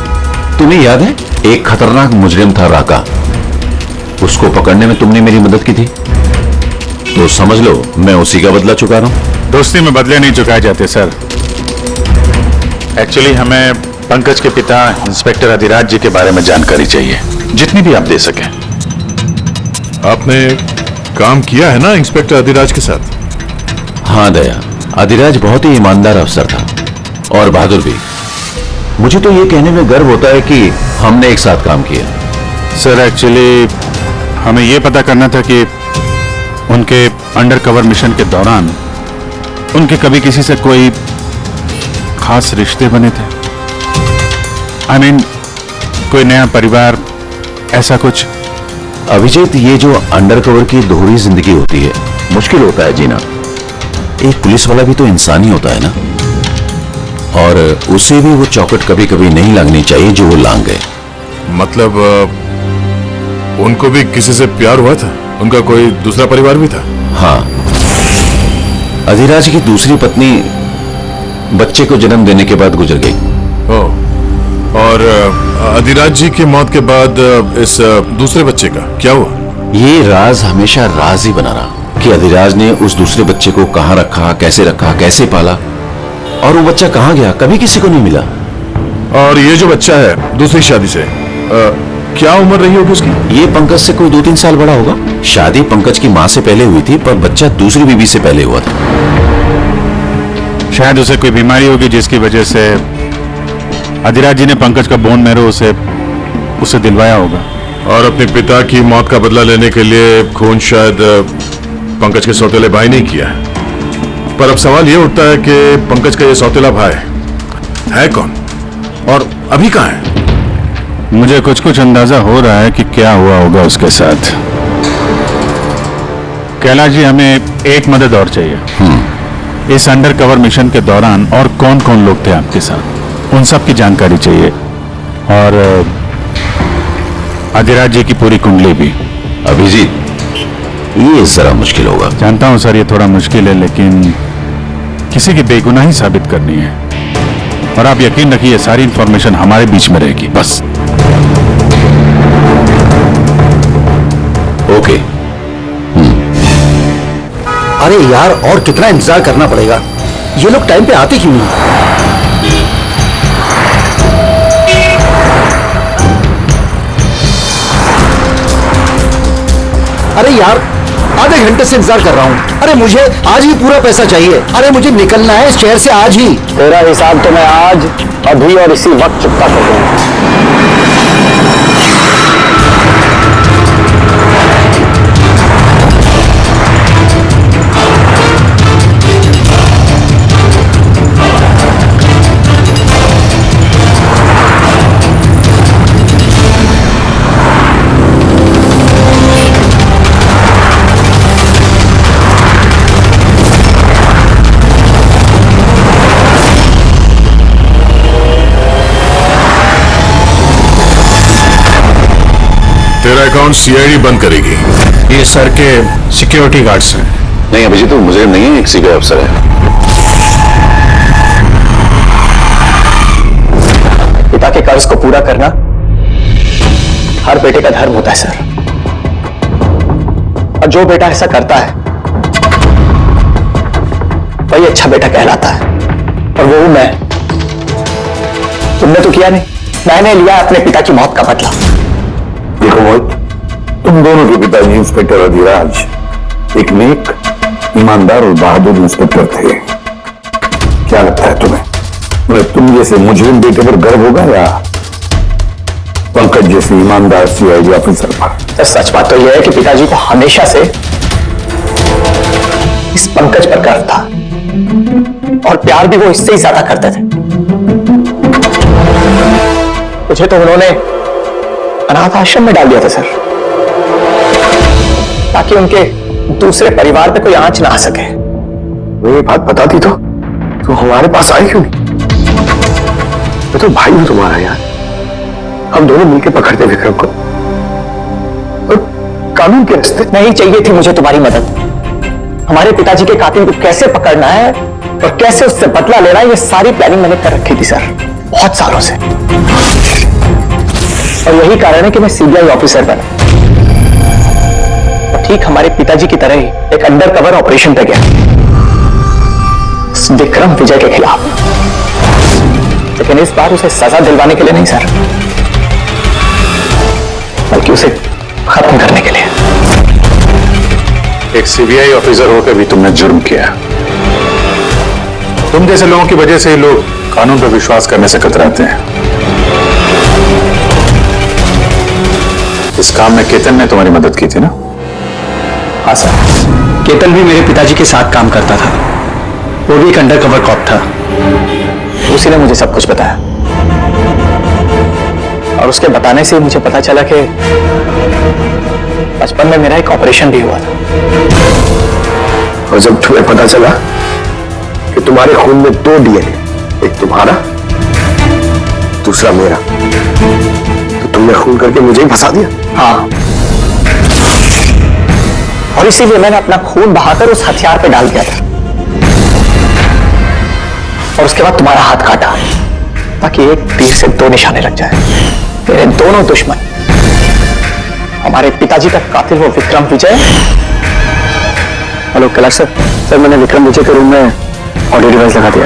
तुम्हें याद है एक खतरनाक मुजरिम था राका, उसको पकड़ने में तुमने मेरी मदद की थी, तो समझ लो मैं उसी का बदला चुका रहा हूं। दोस्ती में बदले नहीं चुकाए जाते सर। एक्चुअली हमें पंकज के पिता इंस्पेक्टर अधिराज जी के बारे में जानकारी चाहिए, जितनी भी आप दे सकें। आपने काम किया है ना इंस्पेक्टर अधिराज के साथ? हाँ दया, अधिराज बहुत ही ईमानदार अफसर था और बहादुर भी। मुझे तो ये कहने में गर्व होता है कि हमने एक साथ काम किया। सर एक्चुअली हमें ये पता करना था कि उनके अंडरकवर मिशन के दौरान उनके कभी किसी से कोई खास रिश्ते बने थे। आई मीन कोई नया परिवार, ऐसा कुछ। अभिजीत, ये जो अंडरकवर की दोहरी जिंदगी होती है, मुश्किल होता है जीना। एक पुलिस वाला भी तो इंसान ही होता है ना, और उसे भी वो चौकट कभी कभी नहीं लगनी चाहिए जो वो लांग गए। मतलब उनको भी किसी से प्यार हुआ था? उनका कोई दूसरा परिवार भी था? हाँ, अधिराज की दूसरी पत्नी बच्चे को जन्म देने के बाद गुजर गई। और अधिराज जी की मौत के बाद इस दूसरे बच्चे का क्या हुआ? ये राज हमेशा राज ही बना रहा कि अधिराज ने उस दूसरे बच्चे को कहां रखा, कैसे पाला, और वो बच्चा कहां गया, कभी किसी को नहीं मिला। और ये जो बच्चा है दूसरी शादी से, क्या उम्र रही होगी उसकी? ये पंकज से कोई 2-3 साल बड़ा होगा। शादी पंकज की मां से पहले हुई थी, पर बच्चा दूसरी बीवी से पहले हुआ था। शायद उसे कोई बीमारी होगी जिसकी वजह से अधिराज जी ने पंकज का बोन मैरो उसे दिलवाया होगा। और अपने पिता की मौत का बदला लेने के लिए खून शायद पंकज के सौतेले भाई ने किया। पर अब सवाल यह उठता है कि पंकज का यह सौतेला भाई है कौन और अभी कहां है? मुझे कुछ अंदाजा हो रहा है कि क्या हुआ होगा उसके साथ। कैलाश जी, हमें एक मदद और चाहिए। इस अंडरकवर मिशन के दौरान और कौन कौन लोग थे आपके साथ, उन सब की जानकारी चाहिए, और अधिराज जी की पूरी कुंडली भी। अभिजीत, ये जरा मुश्किल होगा। जानता हूं सर, ये थोड़ा मुश्किल है, लेकिन किसी की बेगुनाही साबित करनी है, और आप यकीन रखिए सारी इंफॉर्मेशन हमारे बीच में रहेगी, बस। ओके। अरे यार, और कितना इंतजार करना पड़ेगा? ये लोग टाइम पे आते क्यों नहीं? अरे यार, आधे घंटे से इंतजार कर रहा हूँ। अरे मुझे आज ही पूरा पैसा चाहिए। अरे मुझे निकलना है इस शहर से आज ही। तेरा हिसाब तो मैं आज, अभी और इसी वक्त चुकता कर दूंगा। तेरा अकाउंट सीआईडी बंद करेगी। ये सर के सिक्योरिटी गार्ड्स हैं। नहीं अभिजीत, तो मुझे नहीं है, एक सीबीआई अफसर है। पिता के कर्ज को पूरा करना हर बेटे का धर्म होता है सर, और जो बेटा ऐसा करता है वही अच्छा बेटा कहलाता है, और वो हूं मैं। तुमने तो किया नहीं, मैंने लिया अपने पिता की मौत का बदला। देखो मोहित, तुम दोनों के पिताजी इंस्पेक्टर अधिराज एक नेक, ईमानदार और बहादुर इंस्पेक्टर थे। क्या लगता है तुम्हें तुम जैसे मुजरिम बेटे पर गर्व होगा या पंकज जैसे ईमानदार सीआईडी ऑफिसर पर? तो सच बात तो यह है कि पिताजी को हमेशा से इस पंकज पर गर्व था, और प्यार भी वो इससे ही ज्यादा करते थे। मुझे तो उन्होंने अनाथ आश्रम में डाल दिया था सर, ताकि उनके दूसरे परिवार पे कोई आंच ना आ सके। वो ये बात बताती तो हमारे पास आई क्यों नहीं? मैं तो भाई हूं तुम्हारा यार, हम दोनों मिलकर पकड़ते विक्रम को, और कानून के रास्ते। नहीं चाहिए थी मुझे तुम्हारी मदद। हमारे पिताजी के कातिल को कैसे पकड़ना है और कैसे उससे बदला लेना है, ये सारी प्लानिंग मैंने कर रखी थी सर, बहुत सालों से। और यही कारण है कि मैं सीबीआई ऑफिसर बना, और ठीक हमारे पिताजी की तरह ही एक अंडरकवर ऑपरेशन पे गया विक्रम विजय के खिलाफ। लेकिन इस बार उसे सजा दिलवाने के लिए नहीं सर, बल्कि उसे खत्म करने के लिए। एक सीबीआई ऑफिसर होकर भी तुमने जुर्म किया। तुम जैसे लोगों की वजह से ही लोग कानून पर विश्वास करने से कतराते हैं। इस काम में केतन ने तुम्हारी मदद की थी ना? हाँ सर, केतन भी मेरे पिताजी के साथ काम करता था। वो भी एक अंडरकवर कॉप था। उसी ने मुझे सब कुछ बताया और उसके बताने से मुझे पता चला कि बचपन में मेरा एक ऑपरेशन भी हुआ था। और जब तुम्हें पता चला कि तुम्हारे खून में 2 डीएनए, एक तुम्हारा दूसरा मेरा, तो तुमने खून करके मुझे ही फंसा दिया। हाँ, और इसीलिए मैंने अपना खून बहाकर उस हथियार पे डाल दिया था और उसके बाद तुम्हारा हाथ काटा ताकि एक तीर से 2 निशाने लग जाए। मेरे दोनों दुश्मन, हमारे पिताजी का कातिल वो विक्रम विजय। हेलो कलर सर, मैंने विक्रम विजय के रूम में ऑडियो डिवाइस लगा दिया।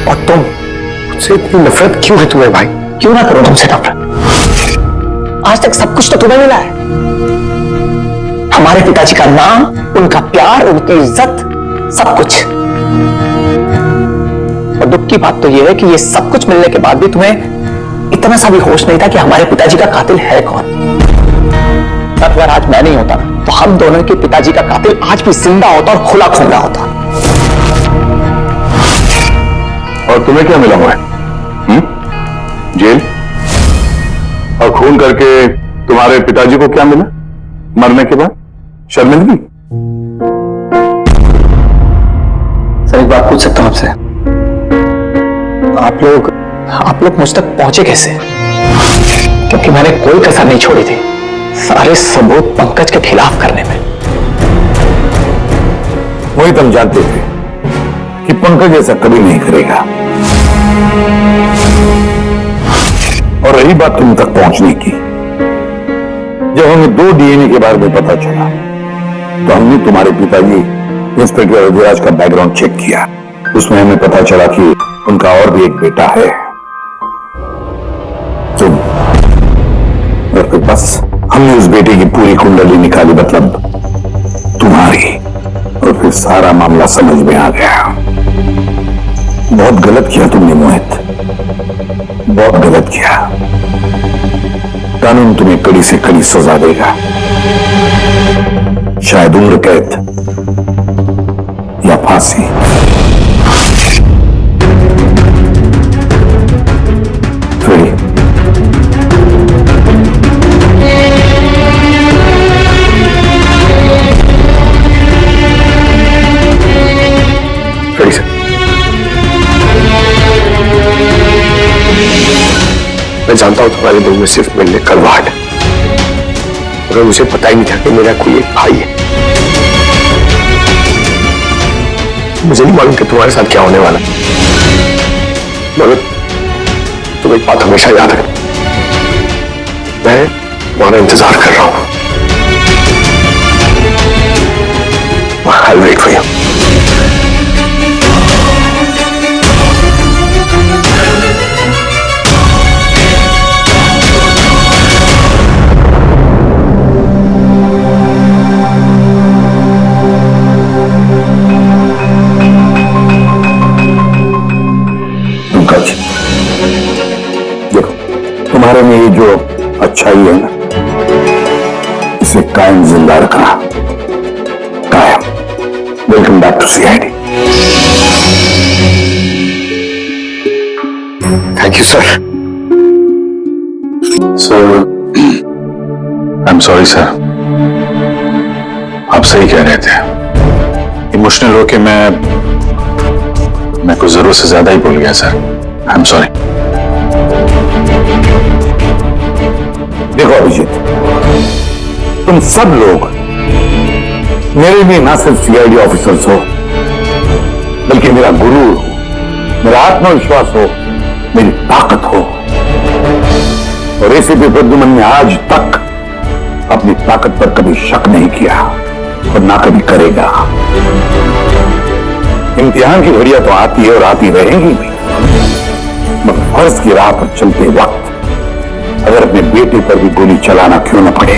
और तुम मुझसे इतनी नफरत क्यों है तुम्हें भाई? क्यों ना करो तुमसे नफरत? आज तक सब कुछ तो तुम्हें मिला है। हमारे पिताजी का नाम, उनका प्यार, उनकी इज्जत, सब कुछ। और दुख की बात तो यह है कि ये सब कुछ मिलने के बाद भी तुम्हें इतना सा भी होश नहीं था कि हमारे पिताजी का कातिल है कौन। तब अगर आज मैं नहीं होता तो हम दोनों के पिताजी का कातिल आज भी जिंदा होता और खुला खून रहा होता। और तुम्हें क्या मिला हुआ है? जेल? और खून करके तुम्हारे पिताजी को क्या मिला मरने के बाद? शर्मिंदगी? सर एक बात पूछ सकता हूं आपसे? आप लोग मुझ तक पहुंचे कैसे? क्योंकि मैंने कोई कसर नहीं छोड़ी थी सारे सबूत पंकज के खिलाफ करने में। वही तुम जानते थे कि पंकज ऐसा कभी नहीं करेगा। और रही बात तुम तक पहुंचने की, जब हमें 2 डीएनए के बारे में पता चला तो हमने तुम्हारे पिताजी इंस्पेक्टर रघुराज का बैकग्राउंड चेक किया। उसमें हमें पता चला कि उनका और भी एक बेटा है, तुम। और फिर बस हमने उस बेटे की पूरी कुंडली निकाली, मतलब तुम्हारी। और फिर सारा मामला समझ में आ गया। बहुत गलत किया तुमने मोहित, बहुत गलत किया। कानून तुम्हें कड़ी से कड़ी सजा देगा, शायद उम्र कैद या फांसी। फ्रेडी, फ्रेडी सर, मैं जानता हूं तुम्हारे दिल में सिर्फ मिलने कड़वाहट, मगर मुझे पता ही नहीं था कि मेरा कोई एक भाई है। मुझे नहीं मालूम कि तुम्हारे साथ क्या होने वाला, मगर तुम एक बात हमेशा याद रखना, मैं तुम्हारा इंतजार कर रहा हूं। I'll wait for you. Pankaj, देखो तुम्हारे में ये जो अच्छाई है ना, इसे कायम जिंदा रखना, कायम। Welcome back to CID. Thank you sir. Sir, I am sorry sir, आप सही कह रहे थे। इमोशनल होके मैं कुछ जरूरत से ज्यादा ही बोल गया सर, आई एम सॉरी। देखो अभिजीत, तुम सब लोग मेरे लिए ना सिर्फ सीआईडी ऑफिसर्स हो, बल्कि मेरा गुरु हो, मेरा आत्मविश्वास हो, मेरी ताकत हो। और एसीपी प्रद्युमन ने आज तक अपनी ताकत पर कभी शक नहीं किया और ना कभी करेगा। इम्तिहान की घड़ियां तो आती है और आती रहेंगी भी, मगर फर्ज की राह पर चलते वक्त अगर अपने बेटे पर भी गोली चलाना क्यों न पड़े,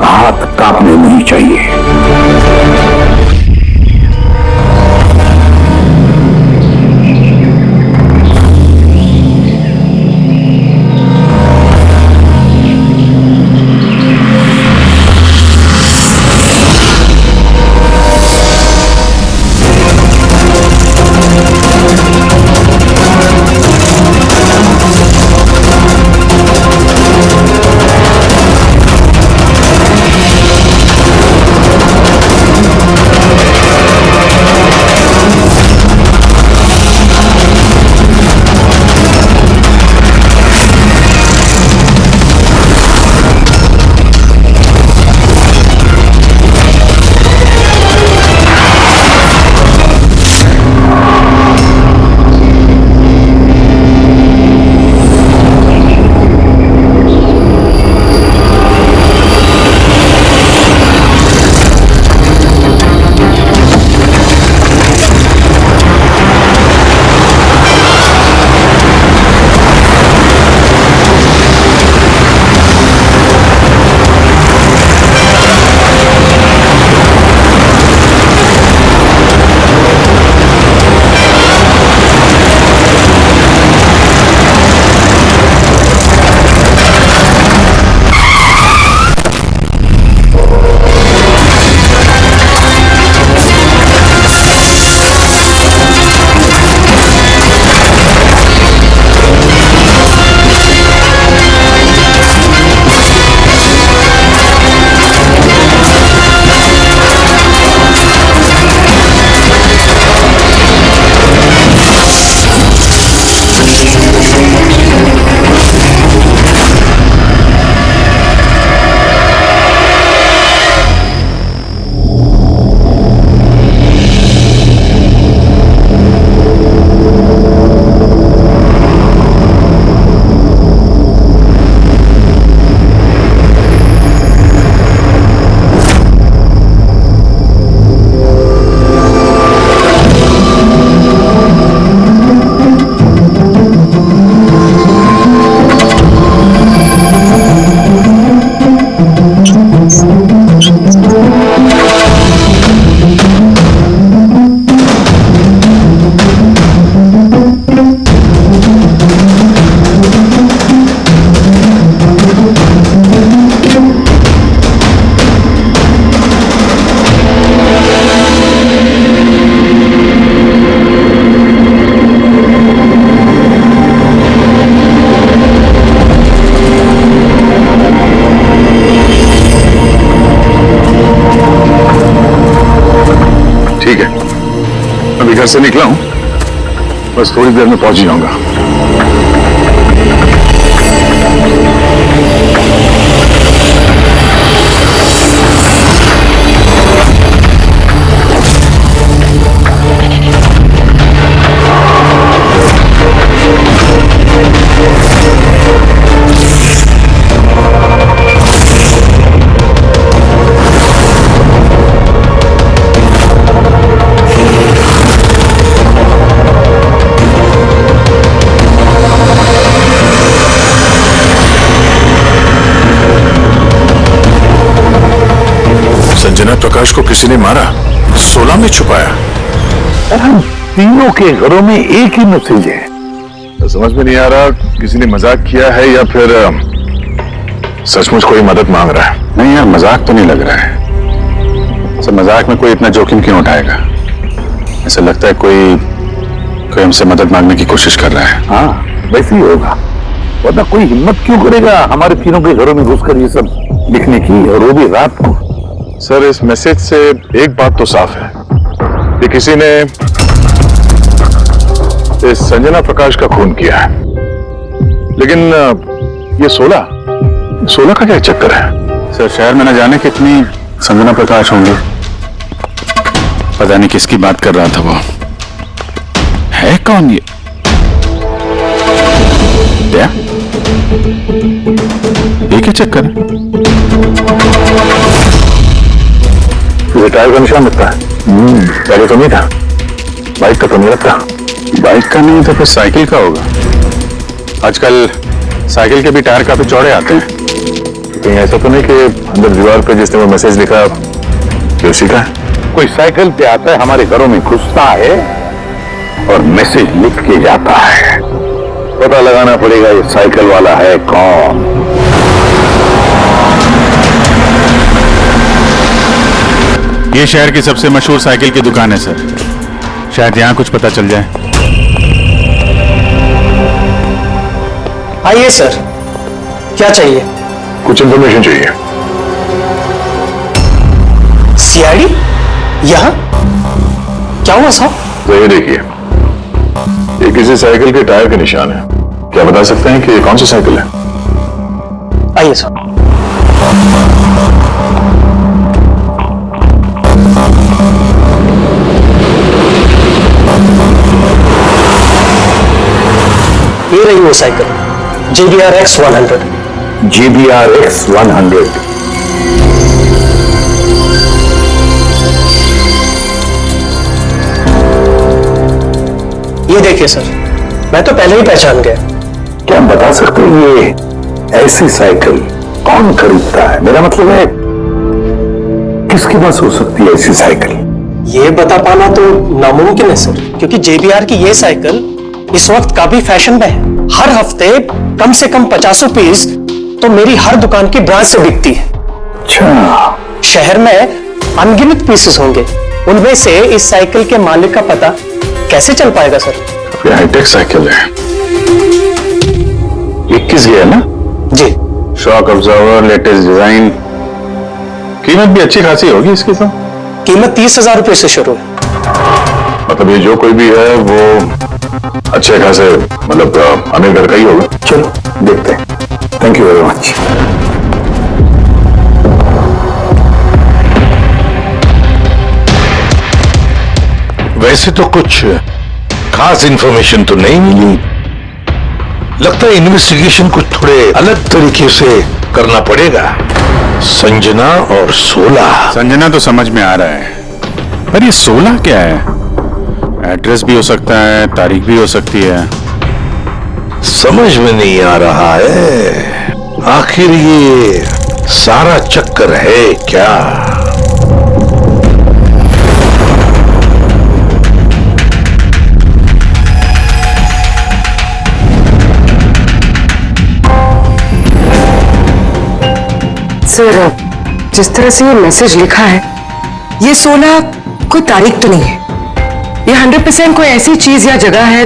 हाथ कांपने नहीं चाहिए। घर से निकला हूं, बस थोड़ी देर में पहुंच ही जाऊंगा। संजना प्रकाश को किसी ने मारा, 16 में छुपाया। हम तीनों के घरों में एक ही मैसेज है। तो समझ में नहीं आ रहा किसी ने मजाक किया है या फिर सचमुच कोई मदद मांग रहा है। नहीं यार, मजाक तो नहीं लग रहा है। सब मजाक में कोई इतना जोखिम क्यों उठाएगा? ऐसा लगता है कोई हमसे मदद मांगने की कोशिश कर रहा है। हाँ, वैसे ही होगा, वरना कोई हिम्मत क्यों करेगा हमारे तीनों के घरों में घुसकर ये सब लिखने की, और वो भी रात को। सर, इस मैसेज से एक बात तो साफ है कि किसी ने इस संजना प्रकाश का खून किया है, लेकिन ये 16 का क्या चक्कर है? सर, शहर में न जाने कितनी संजना प्रकाश होंगे। पता नहीं किसकी बात कर रहा था वो। है कौन ये? क्या चक्कर है? ये टायर का निशान लगता है। पहले तो नहीं था, बाइक का तो नहीं लगता। बाइक का नहीं तो फिर साइकिल का होगा। आजकल साइकिल के भी टायर काफी चौड़े आते हैं। कहीं ऐसा तो नहीं कि अंदर दीवार पे जिसने वो मैसेज लिखा कि उसी का है? कोई साइकिल पे आता है, हमारे घरों में घुसता है और मैसेज लिख के जाता है। पता लगाना पड़ेगा ये साइकिल वाला है कौन। ये शहर की सबसे मशहूर साइकिल की दुकान है सर, शायद यहाँ कुछ पता चल जाए। आइए सर, क्या चाहिए? कुछ इंफॉर्मेशन चाहिए। सीआईडी यहाँ? क्या हुआ साहब? तो ये देखिए, ये किसी साइकिल के टायर के निशान है। क्या बता सकते हैं कि ये कौन सी साइकिल है? आइए सर। ये रही वो साइकिल, JBR-X 100। JBR-X 100। ये देखिए सर, मैं तो पहले ही पहचान गया। क्या बता सकते हैं ये ऐसी साइकिल कौन खरीदता है? मेरा मतलब है किसके पास हो सकती है ऐसी साइकिल? ये बता पाना तो नामुमकिन है सर, क्योंकि JBR की ये साइकिल इस वक्त काफी फैशन में है। हर हफ्ते कम से कम 50 पीस तो मेरी हर दुकान की ब्रांच से बिकती है। अच्छा, शहर में अनगिनत पीसेस होंगे, उनमें से इस साइकिल के मालिक का पता कैसे चल पाएगा सर? ये हाईटेक साइकिल है। 21 की है ना? जी। शॉक ऑब्जर्वर, लेटेस्ट डिजाइन, कीमत भी अच्छी खासी होगी इसकी तो। कीमत 30,000 रुपए से शुरू है। मतलब ये जो कोई भी है वो अच्छे खासे, मतलब अमीर घर का ही होगा। चलो देखते हैं। Thank you very much. वैसे तो कुछ खास इंफॉर्मेशन तो नहीं मिली। लगता है इन्वेस्टिगेशन कुछ थोड़े अलग तरीके से करना पड़ेगा। संजना और 16। संजना तो समझ में आ रहा है, पर ये 16 क्या है? एड्रेस भी हो सकता है, तारीख भी हो सकती है। समझ में नहीं आ रहा है आखिर ये सारा चक्कर है क्या? सर, जिस तरह से ये मैसेज लिखा है, ये 16 कोई तारीख तो नहीं है। ये 100% कोई ऐसी चीज या जगह है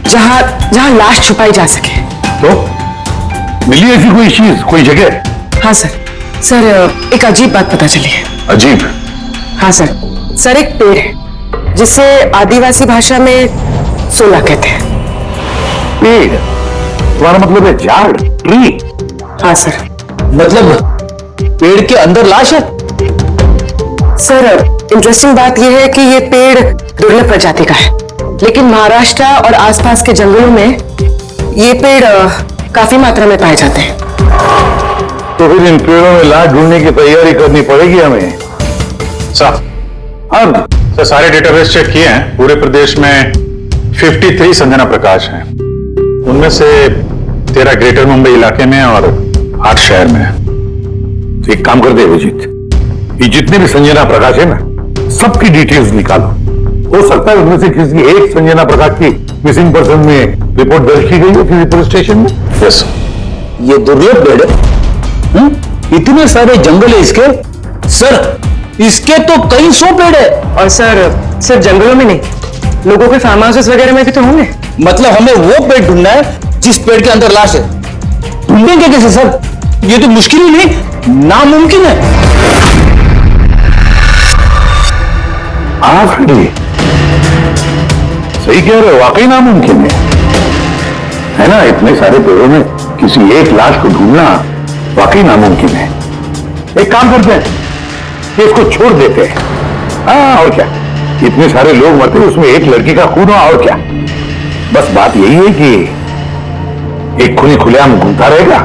जहां लाश छुपाई जा सके। तो मिली ऐसी कोई चीज, कोई जगह? हाँ सर। सर, एक अजीब बात पता चली है। अजीब? हाँ सर, एक पेड़ है जिसे आदिवासी भाषा में 16 कहते हैं। पेड़? तुम्हारा मतलब है झाड़, ट्री? हाँ सर। मतलब पेड़ के अंदर लाश है? सर, इंटरेस्टिंग बात यह है कि ये पेड़ दुर्लभ प्रजाति का है, लेकिन महाराष्ट्र और आसपास के जंगलों में ये पेड़ काफी मात्रा में पाए जाते हैं। तो फिर इन पेड़ों में लाश ढूंढने की तैयारी करनी पड़ेगी हमें। साहब, हाँ सर सारे डेटाबेस चेक किए हैं। पूरे प्रदेश में 53 संजना प्रकाश हैं। उनमें से 13 ग्रेटर मुंबई इलाके में और 8 शहर में है। एक काम कर दे अभिजीत, ये जितने भी संजना प्रकाश है ना, सबकी डिटेल्स निकालो। हो सकता है उनमें से किसी एक संजना प्रकाश की मिसिंग पर्सन में रिपोर्ट दर्ज की गई हो किसी पुलिस स्टेशन में। यस। ये दुर्लभ पेड़ है। इतने सारे जंगल है इसके। सर, इसके तो कई 100 पेड़ है। और सर, सिर्फ जंगलों में नहीं, लोगों के फार्म हाउसेस वगैरह में भी तो होंगे। मतलब हमें वो पेड़ ढूंढना है जिस पेड़ के अंदर लाश है। ढूंढेंगे कैसे सर? ये तो मुश्किल ही नहीं, नामुमकिन है। आखिरी सही कह रहे हो, वाकई नामुमकिन है ना? इतने सारे पेड़ों में किसी एक लाश को ढूंढना वाकई नामुमकिन है। एक काम करते हैं कि इसको छोड़ देते हैं। हाँ, और क्या, इतने सारे लोग मरते, उसमें एक लड़की का खून हुआ, और क्या। बस बात यही है कि एक खूनी खुलेआम घूमता रहेगा,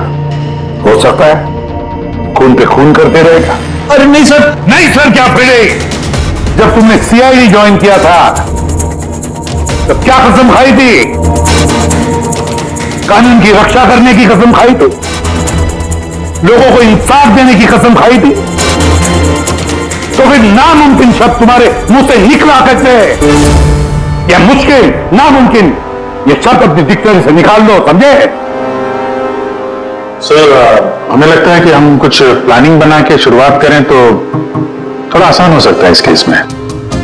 हो सकता है खून पे खून करते रहेगा। अरे नहीं सर। नहीं सर क्या फिर? जब तुमने CID ज्वाइन किया था तो क्या कसम खाई थी? कानून की रक्षा करने की कसम खाई थी? लोगों को इंसाफ देने की कसम खाई थी? तो फिर नामुमकिन शब्द तुम्हारे मुंह से निकला कैसे? या मुश्किल, नामुमकिन, ये शब्द अपनी डिक्शनरी से निकाल दो, समझे? सर, हमें लगता है कि हम कुछ प्लानिंग बना के शुरुआत करें तो थोड़ा आसान हो सकता है इस केस में।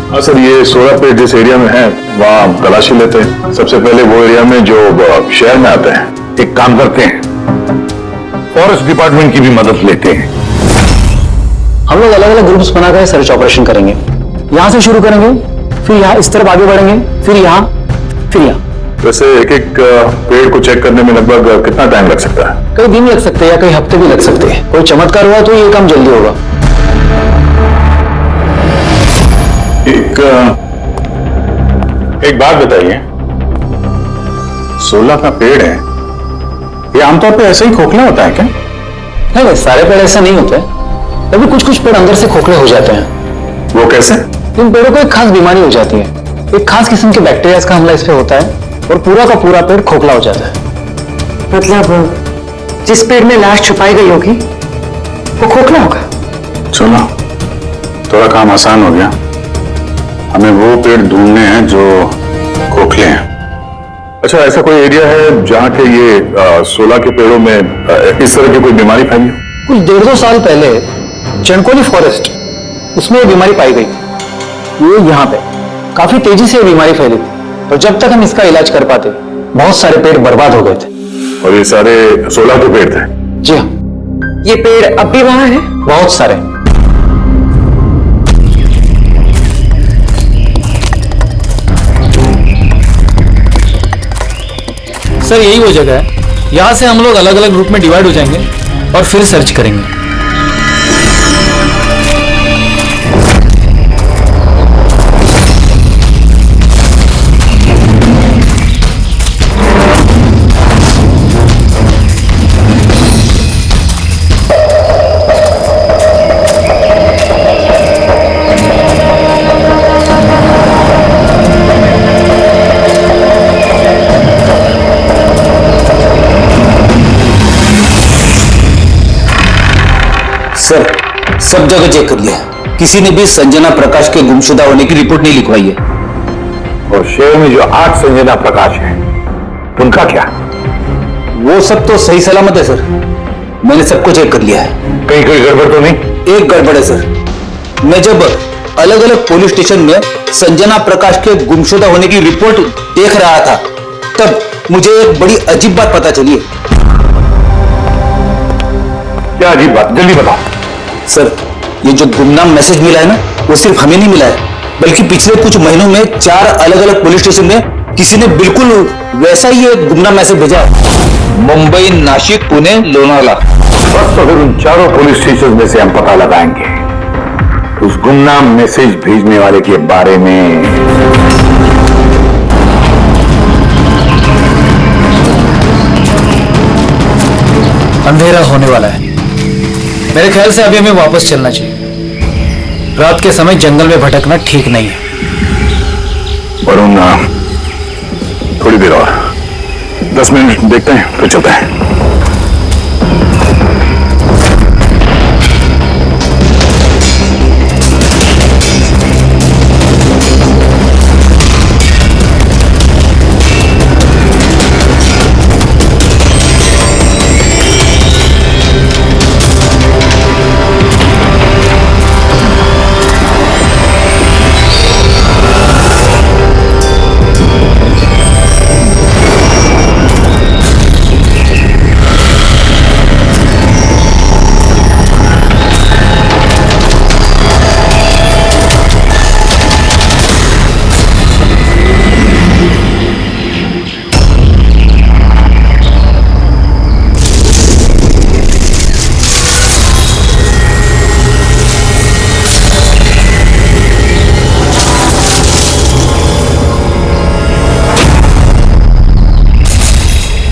हाँ सर, ये 16 पेड़ जिस एरिया में है वहां तलाशी लेते हैं। सबसे पहले वो एरिया में जो शहर में आते हैं। एक काम करते हैं, फॉरेस्ट डिपार्टमेंट की भी मदद लेते हैं। हम लोग अलग अलग ग्रुप्स बनाकर सर्च ऑपरेशन करेंगे। यहां से शुरू करेंगे, फिर यहां इस तरफ आगे बढ़ेंगे, फिर यहां, फिर यहां। वैसे एक एक पेड़ को चेक करने में लगभग कितना टाइम लग सकता है? कई दिन लग सकते हैं या कई हफ्ते भी लग सकते हैं। कोई चमत्कार हुआ तो ये काम जल्दी होगा। एक बात बताइए, 16 का पेड़ है, ये आमतौर पे ऐसे ही खोखला होता है क्या? नहीं, सारे पेड़ ऐसा नहीं होते। तभी कुछ कुछ पेड़ अंदर से खोखले हो जाते हैं। वो कैसे? इन पेड़ों को एक खास बीमारी हो जाती है। एक खास किस्म के बैक्टीरिया का हमला इस पे होता है और पूरा का पूरा पेड़ खोखला हो जाता है। मतलब जिस पेड़ में लाश छुपाई गई होगी वो खोखला होगा। सुनो, थोड़ा काम आसान हो गया। हमें वो पेड़ ढूंढने हैं जो खोखले हैं। अच्छा, ऐसा कोई एरिया है जहां के ये 16 के पेड़ों में इस तरह की कोई बीमारी फैली? कुछ 1.5 साल पहले चणकोली फॉरेस्ट, उसमें ये बीमारी पाई गई। ये यहाँ पे काफी तेजी से ये बीमारी फैली थी और जब तक हम इसका इलाज कर पाते बहुत सारे पेड़ बर्बाद हो गए थे। और ये सारे 16 के पेड़ थे? जी हाँ। ये पेड़ अब भी वहां है? बहुत सारे। सर यही वो जगह है। यहाँ से हम लोग अलग अलग ग्रुप में डिवाइड हो जाएंगे और फिर सर्च करेंगे। सर सब जगह चेक कर लिया, किसी ने भी संजना प्रकाश के गुमशुदा होने की रिपोर्ट नहीं लिखवाई है। और शहर में जो 8 संजना प्रकाश है उनका क्या? वो सब तो सही सलामत है सर, मैंने सबको चेक कर लिया है। कहीं कोई गड़बड़ तो नहीं? एक गड़बड़ है सर। मैं जब अलग अलग पुलिस स्टेशन में संजना प्रकाश के गुमशुदा होने की रिपोर्ट देख रहा था तब मुझे एक बड़ी अजीब बात पता चली है। क्या अजीब बात? जल्दी बताओ। सर ये जो गुमनाम मैसेज मिला है ना, वो सिर्फ हमें नहीं मिला है, बल्कि पिछले कुछ महीनों में 4 अलग अलग पुलिस स्टेशन में किसी ने बिल्कुल वैसा ही एक गुमनाम मैसेज भेजा है। मुंबई, नासिक, पुणे, लोनावाला। बस तो फिर उन चारों पुलिस स्टेशन में से हम पता लगाएंगे उस गुमनाम मैसेज भेजने वाले के बारे में। अंधेरा होने वाला है, मेरे ख्याल से अभी हमें वापस चलना चाहिए। रात के समय जंगल में भटकना ठीक नहीं है। वरुण, थोड़ी देर और 10 मिनट देखते हैं फिर चलते हैं।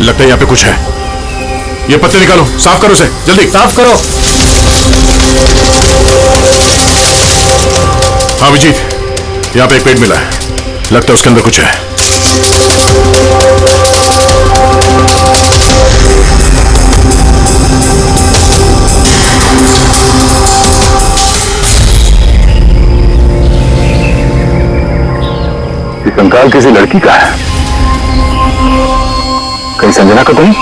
लगता है यहाँ पे कुछ है। ये पत्ते निकालो, साफ करो इसे, जल्दी साफ करो। हाँ विजीत, यहाँ पे एक पेड़ मिला है, लगता है उसके अंदर कुछ है। ये कंकाल किसी लड़की का है, कहीं संजना का तो नहीं?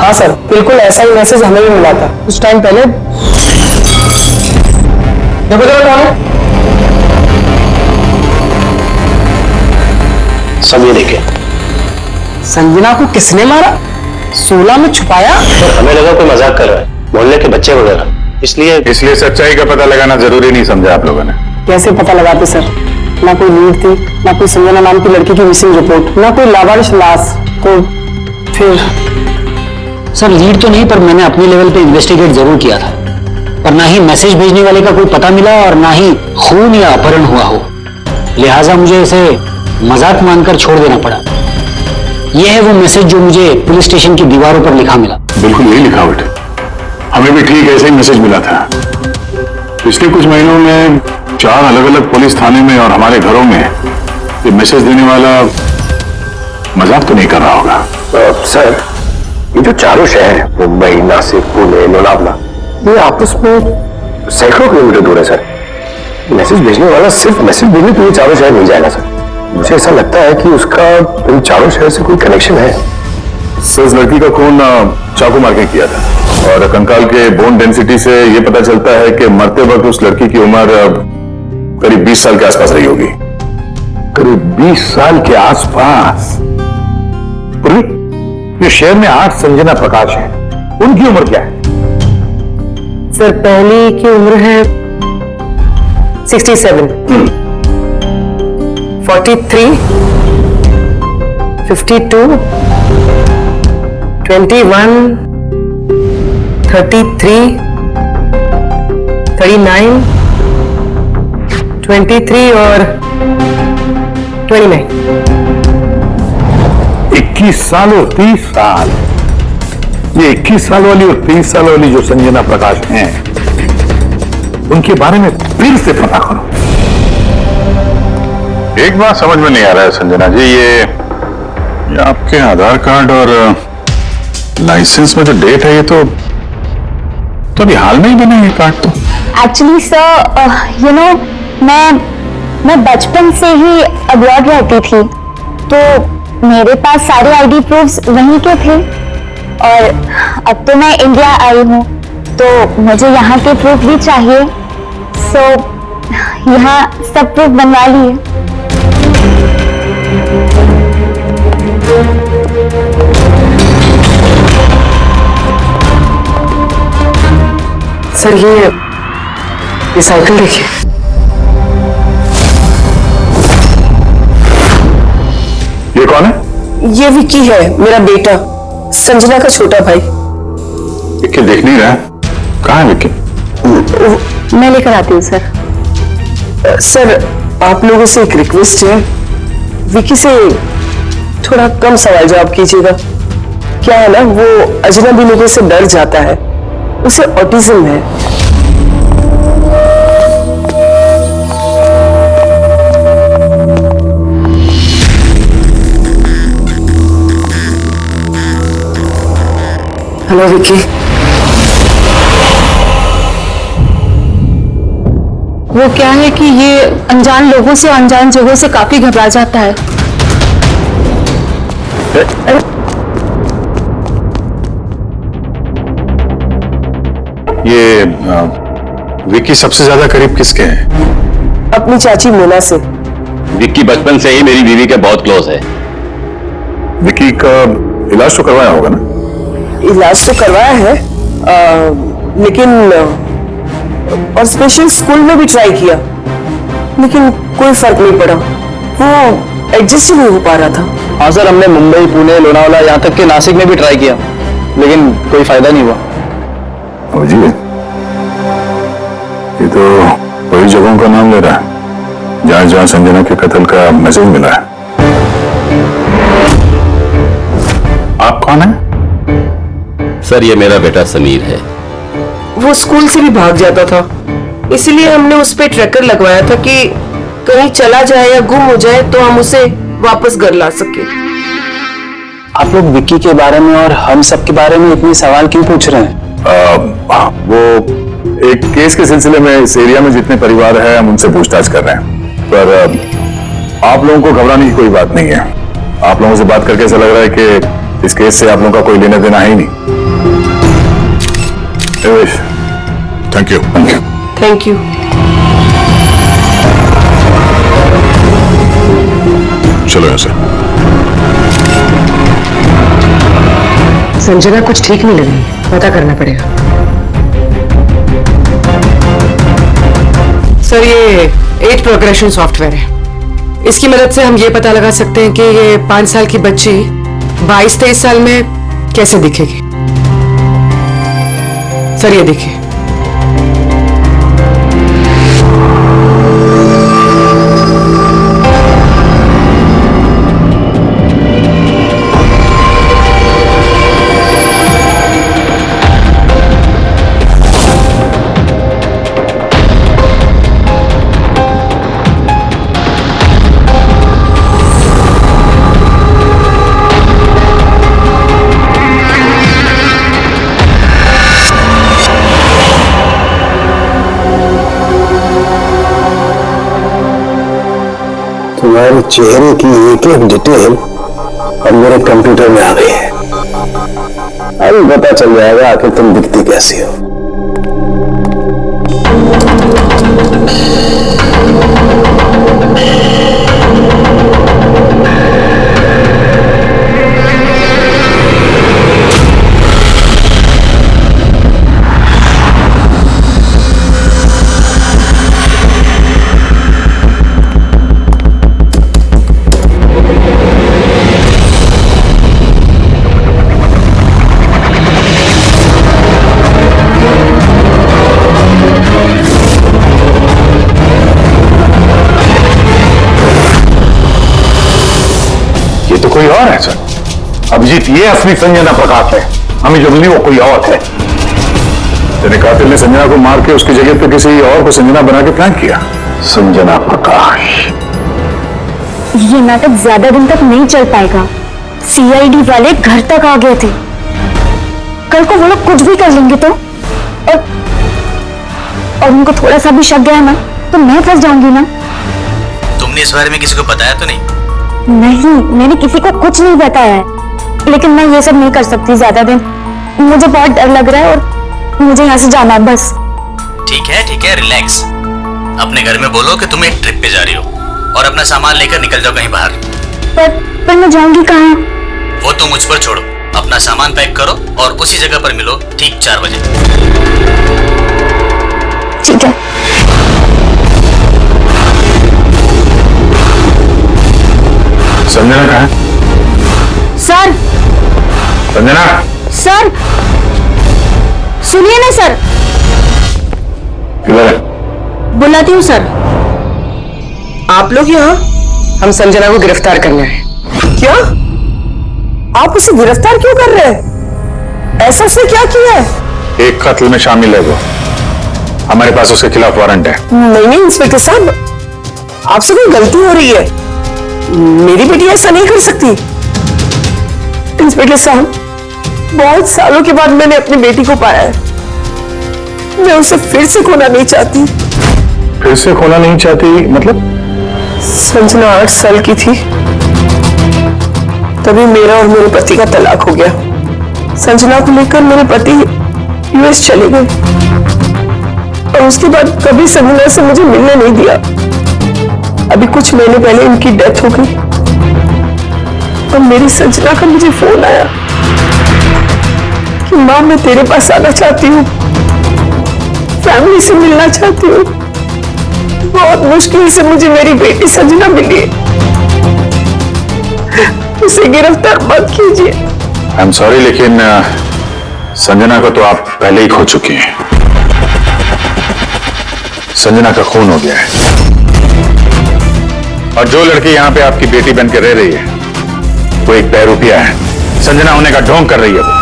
हाँ सर, बिल्कुल ऐसा ही मैसेज हमें भी मिला था कुछ टाइम पहले। देखो जरा कौन है? सब ये देखे। संजना को किसने मारा? 16 में छुपाया? हमें लगा कोई मजाक कर रहा है, मोहल्ले के बच्चे वगैरह, इसलिए सच्चाई का पता लगाना जरूरी नहीं समझा आप लोगों ने? कैसे पता लगाते सर? ना कोई लीड थी, ना कोई संजना नाम की लड़की की मिसिंग रिपोर्ट, ना कोई लावारिश लाश, तो फिर सर लीड तो नहीं, पर मैंने अपने लेवल पे इन्वेस्टिगेट जरूर किया था, पर ना ही मैसेज भेजने वाले का कोई पता मिला और ना ही खून या अपहरण हुआ हो, लिहाजा मुझे इसे मजाक मानकर छोड़ देना पड़ा। यह है वो मैसेज जो मुझे पुलिस स्टेशन की दीवारों पर लिखा मिला। बिल्कुल यही लिखावट है, हमें भी ठीक ऐसे ही मैसेज मिला था। पिछले कुछ महीनों में 4 अलग अलग पुलिस थाने में और हमारे घरों में ये मैसेज देने वाला मजाक तो नहीं कर रहा होगा। सर, ये जो चारों शहर हैं, मुंबई, नासिक, पुणे, लोनावला, ये आपस में सैकड़ों किलोमीटर दूर है सर। मैसेज भेजने वाला सिर्फ मैसेज भेजने के लिए चारों शहर मिल जाएगा सर। मुझे ऐसा लगता है कि उसका इन चारों शहर से कोई कनेक्शन है। सर, उस लड़की का खून चाकू मार के किया था और कंकाल के बोन डेंसिटी से यह पता चलता है कि मरते वक्त उस लड़की की उम्र करीब 20 साल के आसपास रही होगी। करीब 20 साल के आसपास। ये शहर में 8 संजना प्रकाश हैं, उनकी उम्र क्या है? सर पहली की उम्र है 67, 43, 52, 21, 33, 39, 23 और 29। 21 साल और 30 साल। ये 21 साल वाली और 30 साल वाली जो संजना प्रकाश हैं, उनके बारे में फिर से पता करो। एक बात समझ में नहीं आ रहा है संजना जी, ये आपके आधार कार्ड और लाइसेंस में जो डेट है, ये तो अभी हाल में ही बना है कार्ड तो। एक्चुअली सर यू नो मैं बचपन से ही अब्रॉड रहती थी, तो मेरे पास सारे आईडी प्रूफ्स वहीं के थे और अब तो मैं इंडिया आई हूँ, तो मुझे यहाँ के प्रूफ भी चाहिए। सो यहाँ सब प्रूफ बनवा लिए। सर ये साइकिल देखिए। ये कौन है? ये विक्की है, मेरा बेटा, संजना का छोटा भाई। विक्की देख नहीं रहा, कहाँ है विक्की? मैं लेकर आती हूँ सर। सर आप लोगों से एक रिक्वेस्ट है, विक्की से थोड़ा कम सवाल जवाब कीजिएगा। क्या है ना, वो अजनबी लोगों से डर जाता है, उसे ऑटिज्म है। हेलो विक्की। वो क्या है कि ये अनजान लोगों से, अनजान जगहों से काफी घबरा जाता है। ये विक्की सबसे ज्यादा करीब किसके हैं? अपनी चाची मोना से। विक्की बचपन से ही मेरी बीवी के बहुत क्लोज है। विक्की का इलाज तो करवाया होगा ना? इलाज तो करवाया है, लेकिन और स्पेशल स्कूल में भी ट्राई किया, लेकिन कोई फर्क नहीं पड़ा। वो एडजस्ट नहीं हो पा रहा था। हाँ सर, हमने मुंबई, पुणे, लोनावाला, यहाँ तक के नासिक में भी ट्राई किया, लेकिन कोई फायदा नहीं हुआ। जी, ये तो वही जगहों का नाम ले रहा है जहां जहां संजना के कत्ल का मैसेज मिला है। आप कौन है? सर, ये मेरा बेटा समीर है। वो स्कूल से भी भाग जाता था, इसीलिए हमने उस पे ट्रैकर लगवाया था कि कहीं चला जाए या गुम हो जाए तो हम उसे वापस घर ला सके। आप लोग विक्की के बारे में और हम सब के बारे में इतने सवाल क्यों पूछ रहे हैं? वो एक केस के सिलसिले में इस एरिया में जितने परिवार हैं हम उनसे पूछताछ कर रहे हैं, पर आप लोगों को घबराने की कोई बात नहीं है। आप लोगों से बात करके ऐसा लग रहा है कि इस केस से आप लोगों का कोई लेना देना है ही नहीं। Thank you. Thank you. चलो यहाँ से। संजना कुछ ठीक नहीं लग रही, पता करना पड़ेगा। सर ये 8 प्रोग्रेशन सॉफ्टवेयर है, इसकी मदद से हम ये पता लगा सकते हैं कि ये 5 साल की बच्ची 22-23 साल में कैसे दिखेगी। सर ये देखिए। तुम्हारे चेहरे की एक एक डिटेल अब मेरे कंप्यूटर में आ गई है। अभी पता चल जाएगा आखिर तुम दिखती कैसी हो। कोई और है सर? अभिजीत ये असली संजना प्रकाश है, हमें जो मिली वो कोई और है। तेरे कातिल ने संजना को मार के उसकी जगह पे किसी और को संजना बना के प्लान किया। संजना प्रकाश। ये नाटक ज्यादा दिन तक नहीं चल पाएगा। सीआईडी वाले घर तक आ गए थे। कल को वो लोग कुछ भी कर लेंगे तो और उनको थोड़ा सा भी शक गया ना तो मैं फंस जाऊंगी ना। तुमने इस बारे में किसी को बताया तो नहीं? नहीं, मैंने किसी को कुछ नहीं बताया है, लेकिन मैं ये सब नहीं कर सकती ज्यादा दिन। मुझे बहुत डर लग रहा है और मुझे यहाँ से जाना है बस। ठीक है, रिलैक्स। अपने घर में बोलो कि तुम एक ट्रिप पे जा रही हो और अपना सामान लेकर निकल जाओ कहीं बाहर। पर मैं जाऊंगी कहाँ? वो तुम मुझ पर छोड़ो, अपना सामान पैक करो और उसी जगह पर मिलो ठीक 4 बजे। ठीक है। संजना कहाँ है? सर। संजना। सर सुनिए ना सर। किधर है? बुलाती हूँ सर। आप लोग यहाँ? हम संजना को गिरफ्तार करना है। क्या? आप उसे गिरफ्तार क्यों कर रहे हैं? ऐसा उसने क्या किया है? एक कत्ल में शामिल है वो। हमारे पास उसके खिलाफ वारंट है। नहीं इंस्पेक्टर साहब, आपसे कोई गलती हो रही है। मेरी बेटी ऐसा नहीं कर सकती। इंस्पेक्टर साहब, बहुत सालों के बाद मैंने अपनी बेटी को पाया है। मैं उसे फिर से खोना नहीं चाहती। फिर से खोना नहीं चाहती मतलब? संजना 8 साल की थी तभी मेरा और मेरे पति का तलाक हो गया। संजना को लेकर मेरे पति यूएस चले गए और उसके बाद कभी संजना से मुझे मिलने नहीं दिया। अभी कुछ महीने पहले इनकी डेथ हो गई और मेरी संजना का मुझे फोन आया कि मां मैं तेरे पास आना चाहती हूँ, फैमिली से मिलना चाहती हूँ। बहुत मुश्किल से मुझे मेरी बेटी संजना मिली। उसे गिरफ्तार मत कीजिए। आई एम सॉरी, लेकिन संजना को तो आप पहले ही खो चुकी हैं। संजना का खून हो गया है और जो लड़की यहाँ पे आपकी बेटी बन के रह रही है वो एक बहरूपिया है। संजना होने का ढोंग कर रही है वो।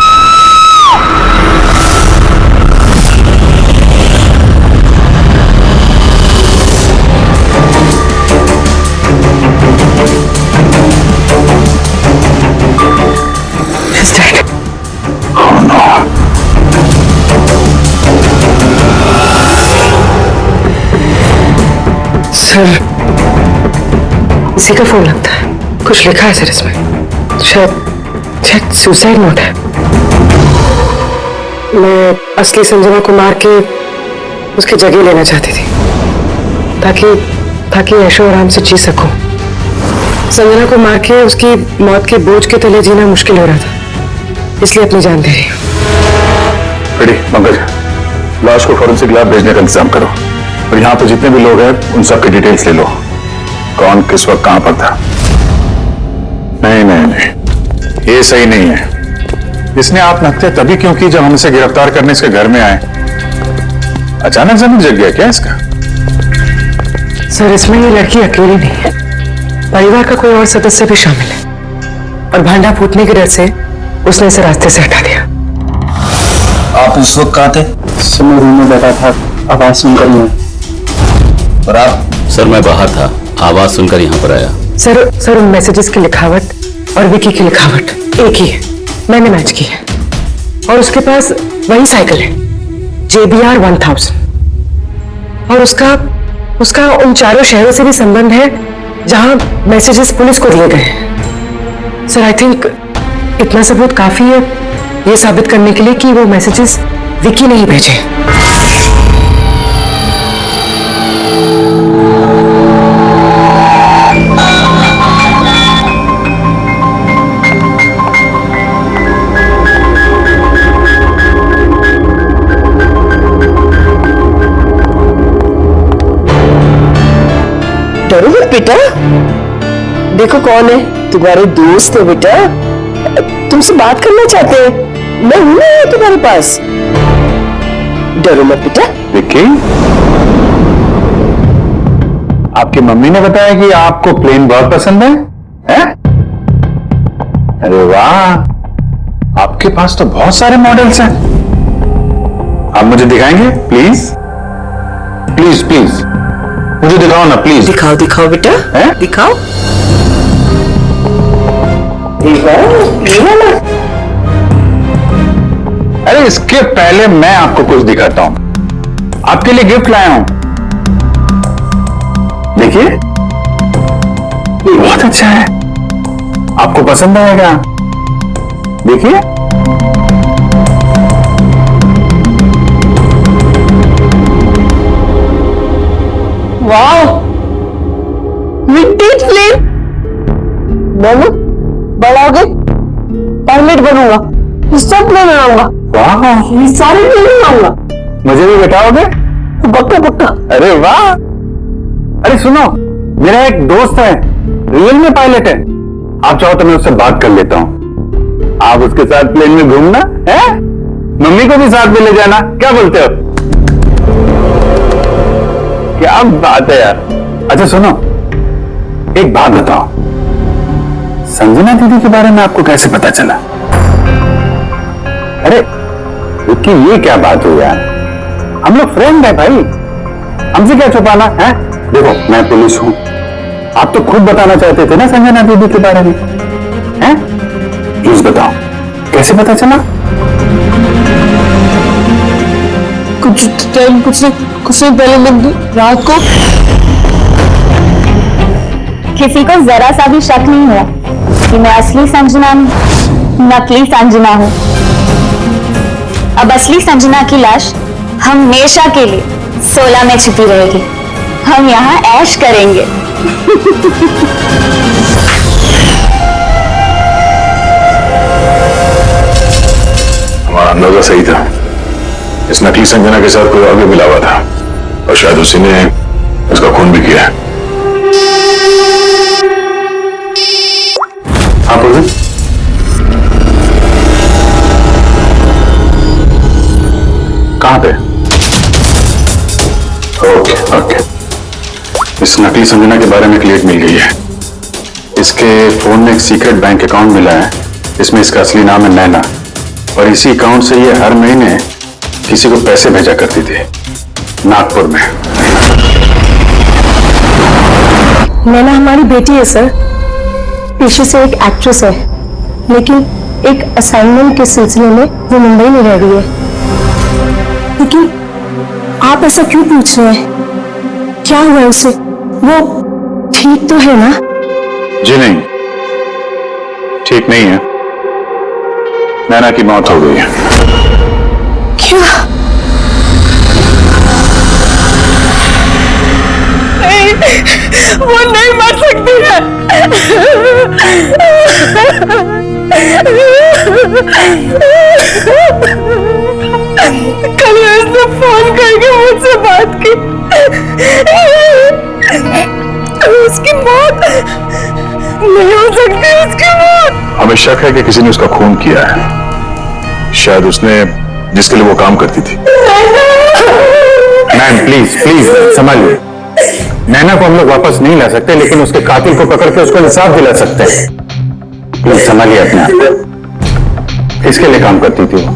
सर, इसी का फोन लगता है। कुछ लिखा है सर इसमें, शायद सुसाइड नोट है। मैं असली संजना को मार के उसकी जगह लेना चाहती थी, ताकि ऐशो आराम से जी सकूं। संजना को मार के उसकी मौत के बोझ के तले जीना मुश्किल हो रहा था, इसलिए अपनी जान दे रही हूं। रेडी पंकज, लाश को फॉरेंसिक लैब भेजने का इंतजाम करो और यहाँ पे जितने भी लोग हैं उन सब की डिटेल्स ले लो, कौन किस वक्त कहां पर था। नहीं नहीं नहीं, ये सही नहीं है। इसने आत्महत्या तभी क्यों की जब हम इसे गिरफ्तार करने इसके घर में आए। अचानक जमीन जग गया क्या इसका? सर, इसमें ये लड़की अकेली नहीं है, परिवार का कोई और सदस्य भी शामिल है और भांडा फूटने की डर से उसने इसे रास्ते से हटा दिया। आप उस वक्त कहाँ थे? मैं रूम में बैठा था, आवाज सुनकर मैं। और आप? सर मैं बाहर था, आवाज सुनकर यहाँ पर आया। सर उन मैसेजेस की लिखावट और विकी की लिखावट एक ही है, मैंने मैच की है। और उसके पास वही साइकिल है, JBR 1000, और उसका उन चारों शहरों से भी संबंध है जहां मैसेजेस पुलिस को दिए गए हैं। सर, आई थिंक इतना सबूत काफी है ये साबित करने के लिए कि वो मैसेजेस विकी ने ही भेजे। डरो मत बेटा, देखो कौन है, तुम्हारे दोस्त है बेटा, तुमसे बात करना चाहते हैं, मैं हूं ना तुम्हारे पास। डरो मत बेटा। विक्की, आपकी मम्मी ने बताया कि आपको प्लेन बहुत पसंद है, हैं? अरे वाह, आपके पास तो बहुत सारे मॉडल्स हैं। आप मुझे दिखाएंगे प्लीज? प्लीज प्लीज मुझे दिखाओ ना प्लीज। दिखाओ दिखाओ बेटा, दिखाओ दिखाओ। अरे इसके पहले मैं आपको कुछ दिखाता हूं, आपके लिए गिफ्ट लाया हूं, देखिए, ये बहुत अच्छा है, आपको पसंद आएगा, देखिए। वाह, विंटेज प्लेन। बोलो, बड़ा हो गए, पायलट बनूंगा, सब प्लेन बनाऊंगा। वाह, ये सारे प्लेन बनाऊंगा। मुझे भी बैठाओगे? पक्का पक्का। अरे वाह, अरे सुनो, मेरा एक दोस्त है, रियल में पायलट है, आप चाहो तो मैं उससे बात कर लेता हूँ, आप उसके साथ प्लेन में घूमना है, मम्मी को भी साथ में ले जाना, क्या बोलते हो? क्या बात है यार। अच्छा सुनो, एक बात बताओ, संजना दीदी के बारे में आपको कैसे पता चला? अरे विक्की, ये क्या बात हुई यार, हम लोग फ्रेंड है भाई, हमसे क्या छुपाना है? देखो मैं पुलिस हूं, आप तो खुद बताना चाहते थे ना संजना दीदी के बारे में, हैं? प्लीज बताओ, कैसे पता चला? कुछ नहीं पहले रात को किसी को जरा सा भी शक नहीं हुआ कि मैं असली संजना नकली संजना हूँ। अब असली संजना की लाश हमेशा के लिए 16 में छिपी रहेगी। हम यहाँ ऐश करेंगे। हमारा अंदाजा सही था, इस नकली संजना के साथ कोई और भी मिला हुआ था और शायद उसी ने इसका खून भी किया। हाँ बोलिए। कहां पे? ओके ओके, इस नकली संजना के बारे में क्लियर मिल गई है। इसके फोन में एक सीक्रेट बैंक अकाउंट मिला है, इसमें इसका असली नाम है नैना, और इसी अकाउंट से ये हर महीने किसी को पैसे भेजा करती थी नागपुर में। नैना हमारी बेटी है सर, पेशे से एक एक्ट्रेस है, लेकिन एक असाइनमेंट के सिलसिले में वो मुंबई में रह रही है। लेकिन आप ऐसा क्यों पूछ रहे हैं? क्या हुआ है उसे? वो ठीक तो है ना? जी नहीं, ठीक नहीं है। नैना की मौत हो गई है। क्या? नहीं, वो नहीं मर सकती है। कल उसने फोन करके मुझसे बात की। उसकी मौत नहीं हो सकती, उसकी मौत। हमें शक है कि किसी ने उसका खून किया है। शायद उसने जिसके लिए वो काम करती थी। मैम प्लीज प्लीज संभालिए। नैना को हम लोग वापस नहीं ला सकते, लेकिन उसके कातिल को पकड़ के उसको इंसाफ दिला सकते हैं। प्लीज संभालिए अपने आप। किसके लिए काम करती थी वो?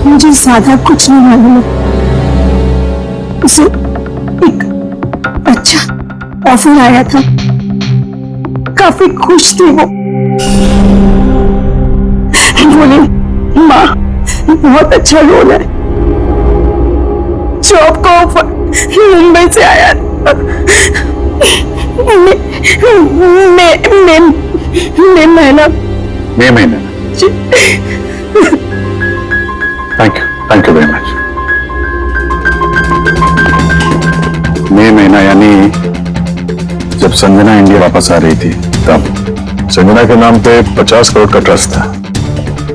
मुझे ज्यादा कुछ नहीं मालूम है। उसे एक अच्छा ऑफर आया था, काफी खुश थी वो। बोली माँ बहुत अच्छा रोल है, जॉब का ऑफर मुंबई से आया। मे महीना। Thank you very much. मई महीना यानी जब संजना इंडिया वापस आ रही थी तब। संजना के नाम पे 50 करोड़ का ट्रस्ट था,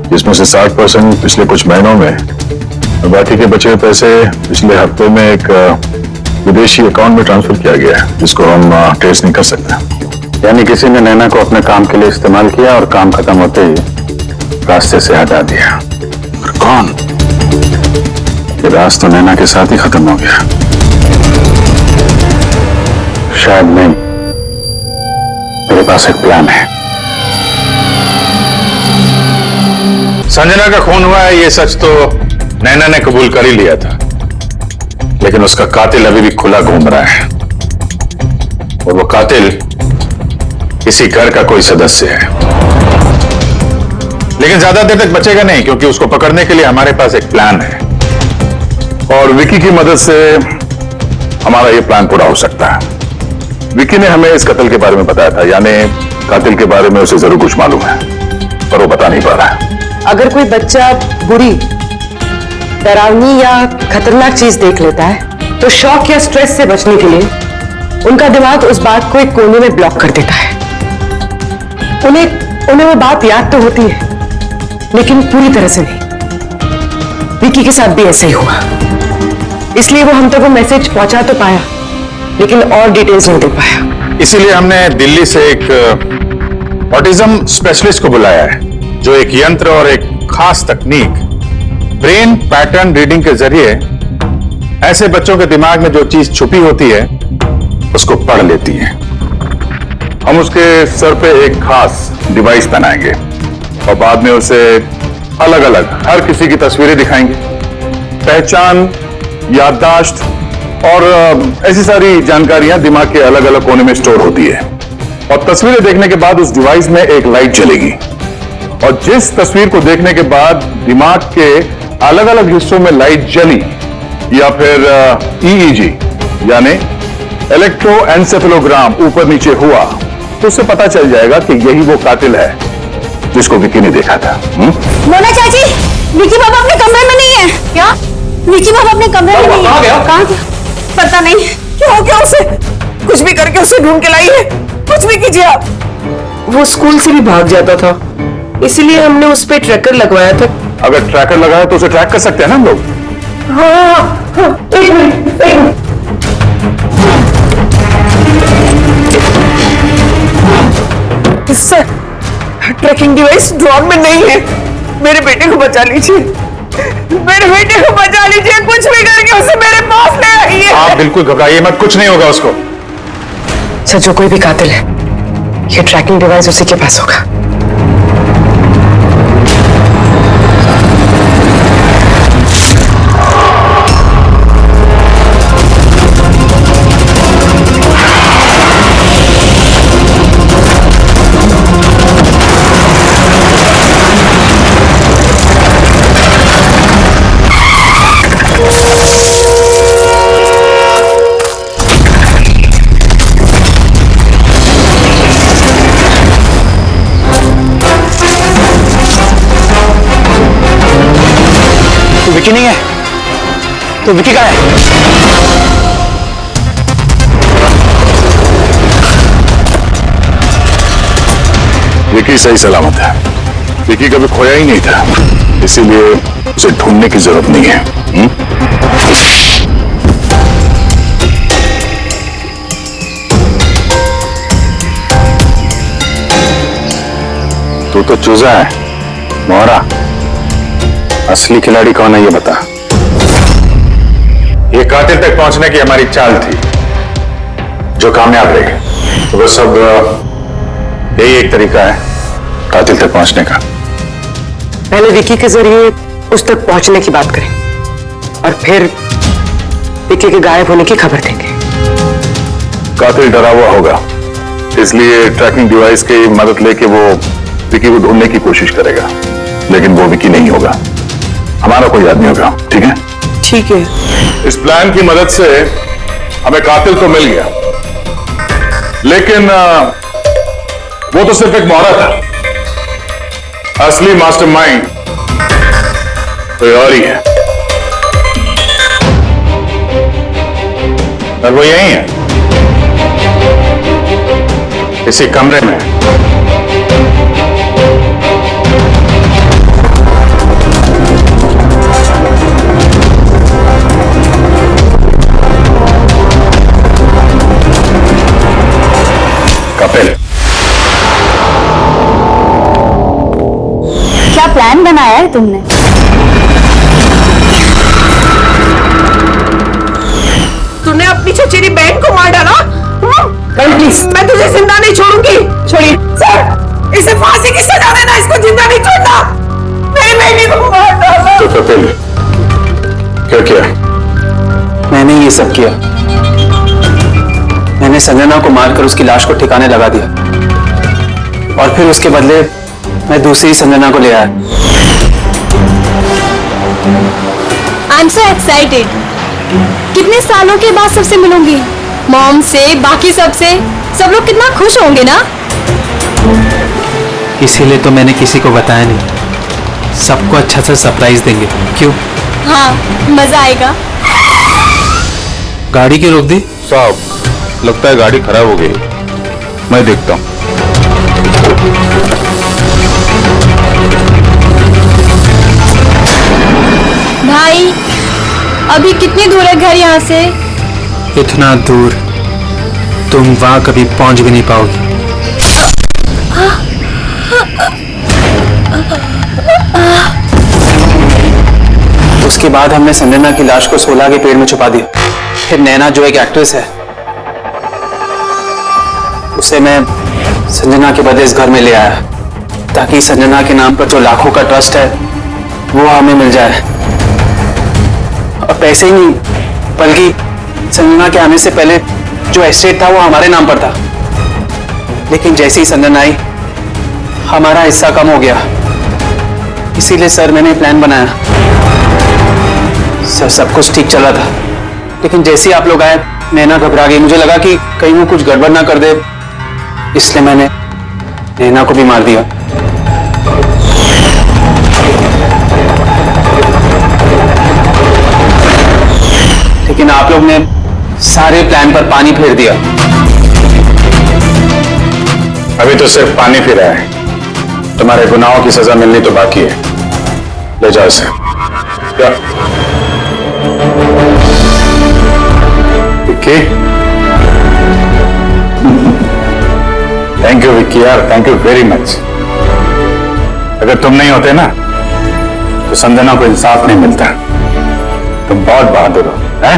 जिसमें से 60% पिछले कुछ महीनों में और बाकी के बचे हुए पैसे पिछले हफ्तों में एक विदेशी अकाउंट में ट्रांसफर किया गया है, जिसको हम ट्रेस नहीं कर सकते। यानी किसी ने नैना को अपने काम के लिए इस्तेमाल किया और काम खत्म होते ही रास्ते से हटा दिया। और कौन? ये राज तो नैना के साथ ही खत्म हो गया। शायद नहीं, मेरे पास एक प्लान है। संजना का खून हुआ है, ये सच तो नैना ने कबूल कर ही लिया था, लेकिन उसका कातिल अभी भी खुला घूम रहा है, और वो कातिल किसी घर का कोई सदस्य है। लेकिन ज्यादा देर तक बचेगा नहीं, क्योंकि उसको पकड़ने के लिए हमारे पास एक प्लान है, और विकी की मदद से हमारा ये प्लान पूरा हो सकता है। विकी ने हमें इस कत्ल के बारे में बताया था, यानी कातिल के बारे में उसे जरूर कुछ मालूम है, पर वो बता नहीं पा रहा है। अगर कोई बच्चा बुरी, डरावनी या खतरनाक चीज देख लेता है तो शॉक या स्ट्रेस से बचने के लिए उनका दिमाग उस बात को एक कोने में ब्लॉक कर देता है। उन्हें वो बात याद तो होती है, लेकिन पूरी तरह से नहीं। विकी के साथ भी ऐसा ही हुआ, इसलिए वो हम तक वो मैसेज पहुंचा तो पाया, लेकिन और डिटेल्स नहीं दे पाया। इसीलिए हमने दिल्ली से एक ऑटिज्म स्पेशलिस्ट को बुलाया है, जो एक यंत्र और एक खास तकनीक ब्रेन पैटर्न रीडिंग के जरिए ऐसे बच्चों के दिमाग में जो चीज छुपी होती है उसको पढ़ लेती है। हम उसके सर पे एक खास डिवाइस पहनाएंगे और बाद में उसे अलग अलग हर किसी की तस्वीरें दिखाएंगे। पहचान, याददाश्त और ऐसी सारी जानकारियां दिमाग के अलग अलग कोने में स्टोर होती है, और तस्वीरें देखने के बाद उस डिवाइस में एक लाइट जलेगी, और जिस तस्वीर को देखने के बाद दिमाग के अलग अलग हिस्सों में लाइट जली या फिर EEG यानी इलेक्ट्रोएन्सेफेलोग्राम ऊपर नीचे हुआ, तो उससे पता चल जाएगा कि यही वो कातिल है जिसको विकी ने देखा था। मोना चाची, विकी बाबा अपने कमरे में नहीं है। क्या? विकी बाबा अपने कमरे में नहीं है। कहाँ गया? पता नहीं क्या हो गया उसे। कुछ भी करके उसे ढूंढ के लाई है, कुछ भी कीजिए आप। वो स्कूल से भी भाग जाता था, इसीलिए हमने उस पे ट्रैकर लगवाया था। अगर ट्रैकर लगाया तो उसे ट्रैक कर सकते हैं ना हम लोग। हाँ, एक minute. Sir, tracking device drawer में नहीं है। मेरे बेटे को बचा लीजिए, मेरे बेटे को बचा लीजिए। कुछ भी करके उसे मेरे पास ले आइए। आप बिल्कुल घबराइए मत, कुछ नहीं होगा उसको। सर, जो कोई भी कातिल है, ये ट्रैकिंग डिवाइस उसी के पास होगा। विकी नहीं है तो विकी कहाँ है? विकी सही सलामत है। विकी कभी खोया ही नहीं था, इसीलिए उसे ढूंढने की जरूरत नहीं है। तू तो चूजा है मोहरा, असली खिलाड़ी कौन है ये बता। ये कातिल तक पहुंचने की हमारी चाल थी जो कामयाब रही। तो वो सब यही एक तरीका है कातिल तक पहुंचने का। पहले विकी के जरिए उस तक पहुंचने की बात करें और फिर विकी के गायब होने की खबर देंगे। कातिल डरा हुआ होगा, इसलिए ट्रैकिंग डिवाइस की मदद लेके वो विकी को ढूंढने की कोशिश करेगा, लेकिन वो विकी नहीं होगा, हमारा कोई आदमी होगा। ठीक है? ठीक है। इस प्लान की मदद से हमें कातिल तो मिल गया, लेकिन वो तो सिर्फ एक मोहरा था। असली मास्टरमाइंड कोई और ही है, और वो यही है, इसी कमरे में। कपिल, क्या प्लान बनाया है तुमने? तूने अपनी चचेरी बहन को मार डाला? प्लीज, मैं तुझे जिंदा नहीं छोड़ूंगी। छोड़िए सर, इसे फांसी की सजा देना, इसको जिंदा नहीं छोड़ना। मेरी बेटी को मार डाला। तो कपिल क्या किया? मैंने ये सब किया। मैंने संजना को मारकर उसकी लाश को ठिकाने लगा दिया और फिर उसके बदले मैं दूसरी संजना को ले आया। I am so excited. कितने सालों के बाद सबसे मिलूंगी, मॉम से, बाकी सबसे। सब लोग कितना खुश होंगे ना। इसीलिए तो मैंने किसी को बताया नहीं। सबको अच्छा सा सरप्राइज देंगे। क्यों? हाँ, मजा आएगा। गाड़ी क्यों रोक दी? साहब, लगता है गाड़ी खराब हो गई, मैं देखता हूं। भाई, अभी कितनी दूर है घर यहाँ से? इतना दूर तुम वहां कभी पहुंच भी नहीं पाओगी। उसके बाद हमने संजना की लाश को सोला के पेड़ में छुपा दिया। फिर नैना जो एक एक्ट्रेस है, उसे मैं संजना के बदले इस घर में ले आया ताकि संजना के नाम पर जो लाखों का ट्रस्ट है वो हमें मिल जाए। और पैसे ही नहीं, बल्कि संजना के आने से पहले जो एस्टेट था वो हमारे नाम पर था। लेकिन जैसे ही संजना आई, हमारा हिस्सा कम हो गया। इसीलिए सर मैंने प्लान बनाया। सर सब कुछ ठीक चला था, लेकिन जैसे ही आप लोग आए, नैना घबरा गई। मुझे लगा कि कहीं वो कुछ गड़बड़ ना कर दे, इसलिए मैंने नैना को भी मार दिया। लेकिन आप लोग ने सारे प्लान पर पानी फेर दिया। अभी तो सिर्फ पानी फिरा है, तुम्हारे गुनाहों की सजा मिलनी तो बाकी है। ले जाओ इसे। क्या? विक्की, थैंक यू विक्की यार, थैंक यू वेरी मच। अगर तुम नहीं होते ना तो संजना को इंसाफ नहीं मिलता। तुम बहुत बहादुर हो, हैं?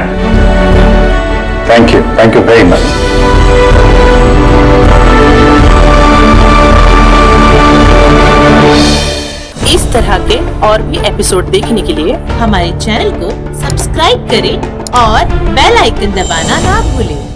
Thank you very much. इस तरह के और भी एपिसोड देखने के लिए हमारे चैनल को सब्सक्राइब करें और बेल आइकन दबाना ना भूलें।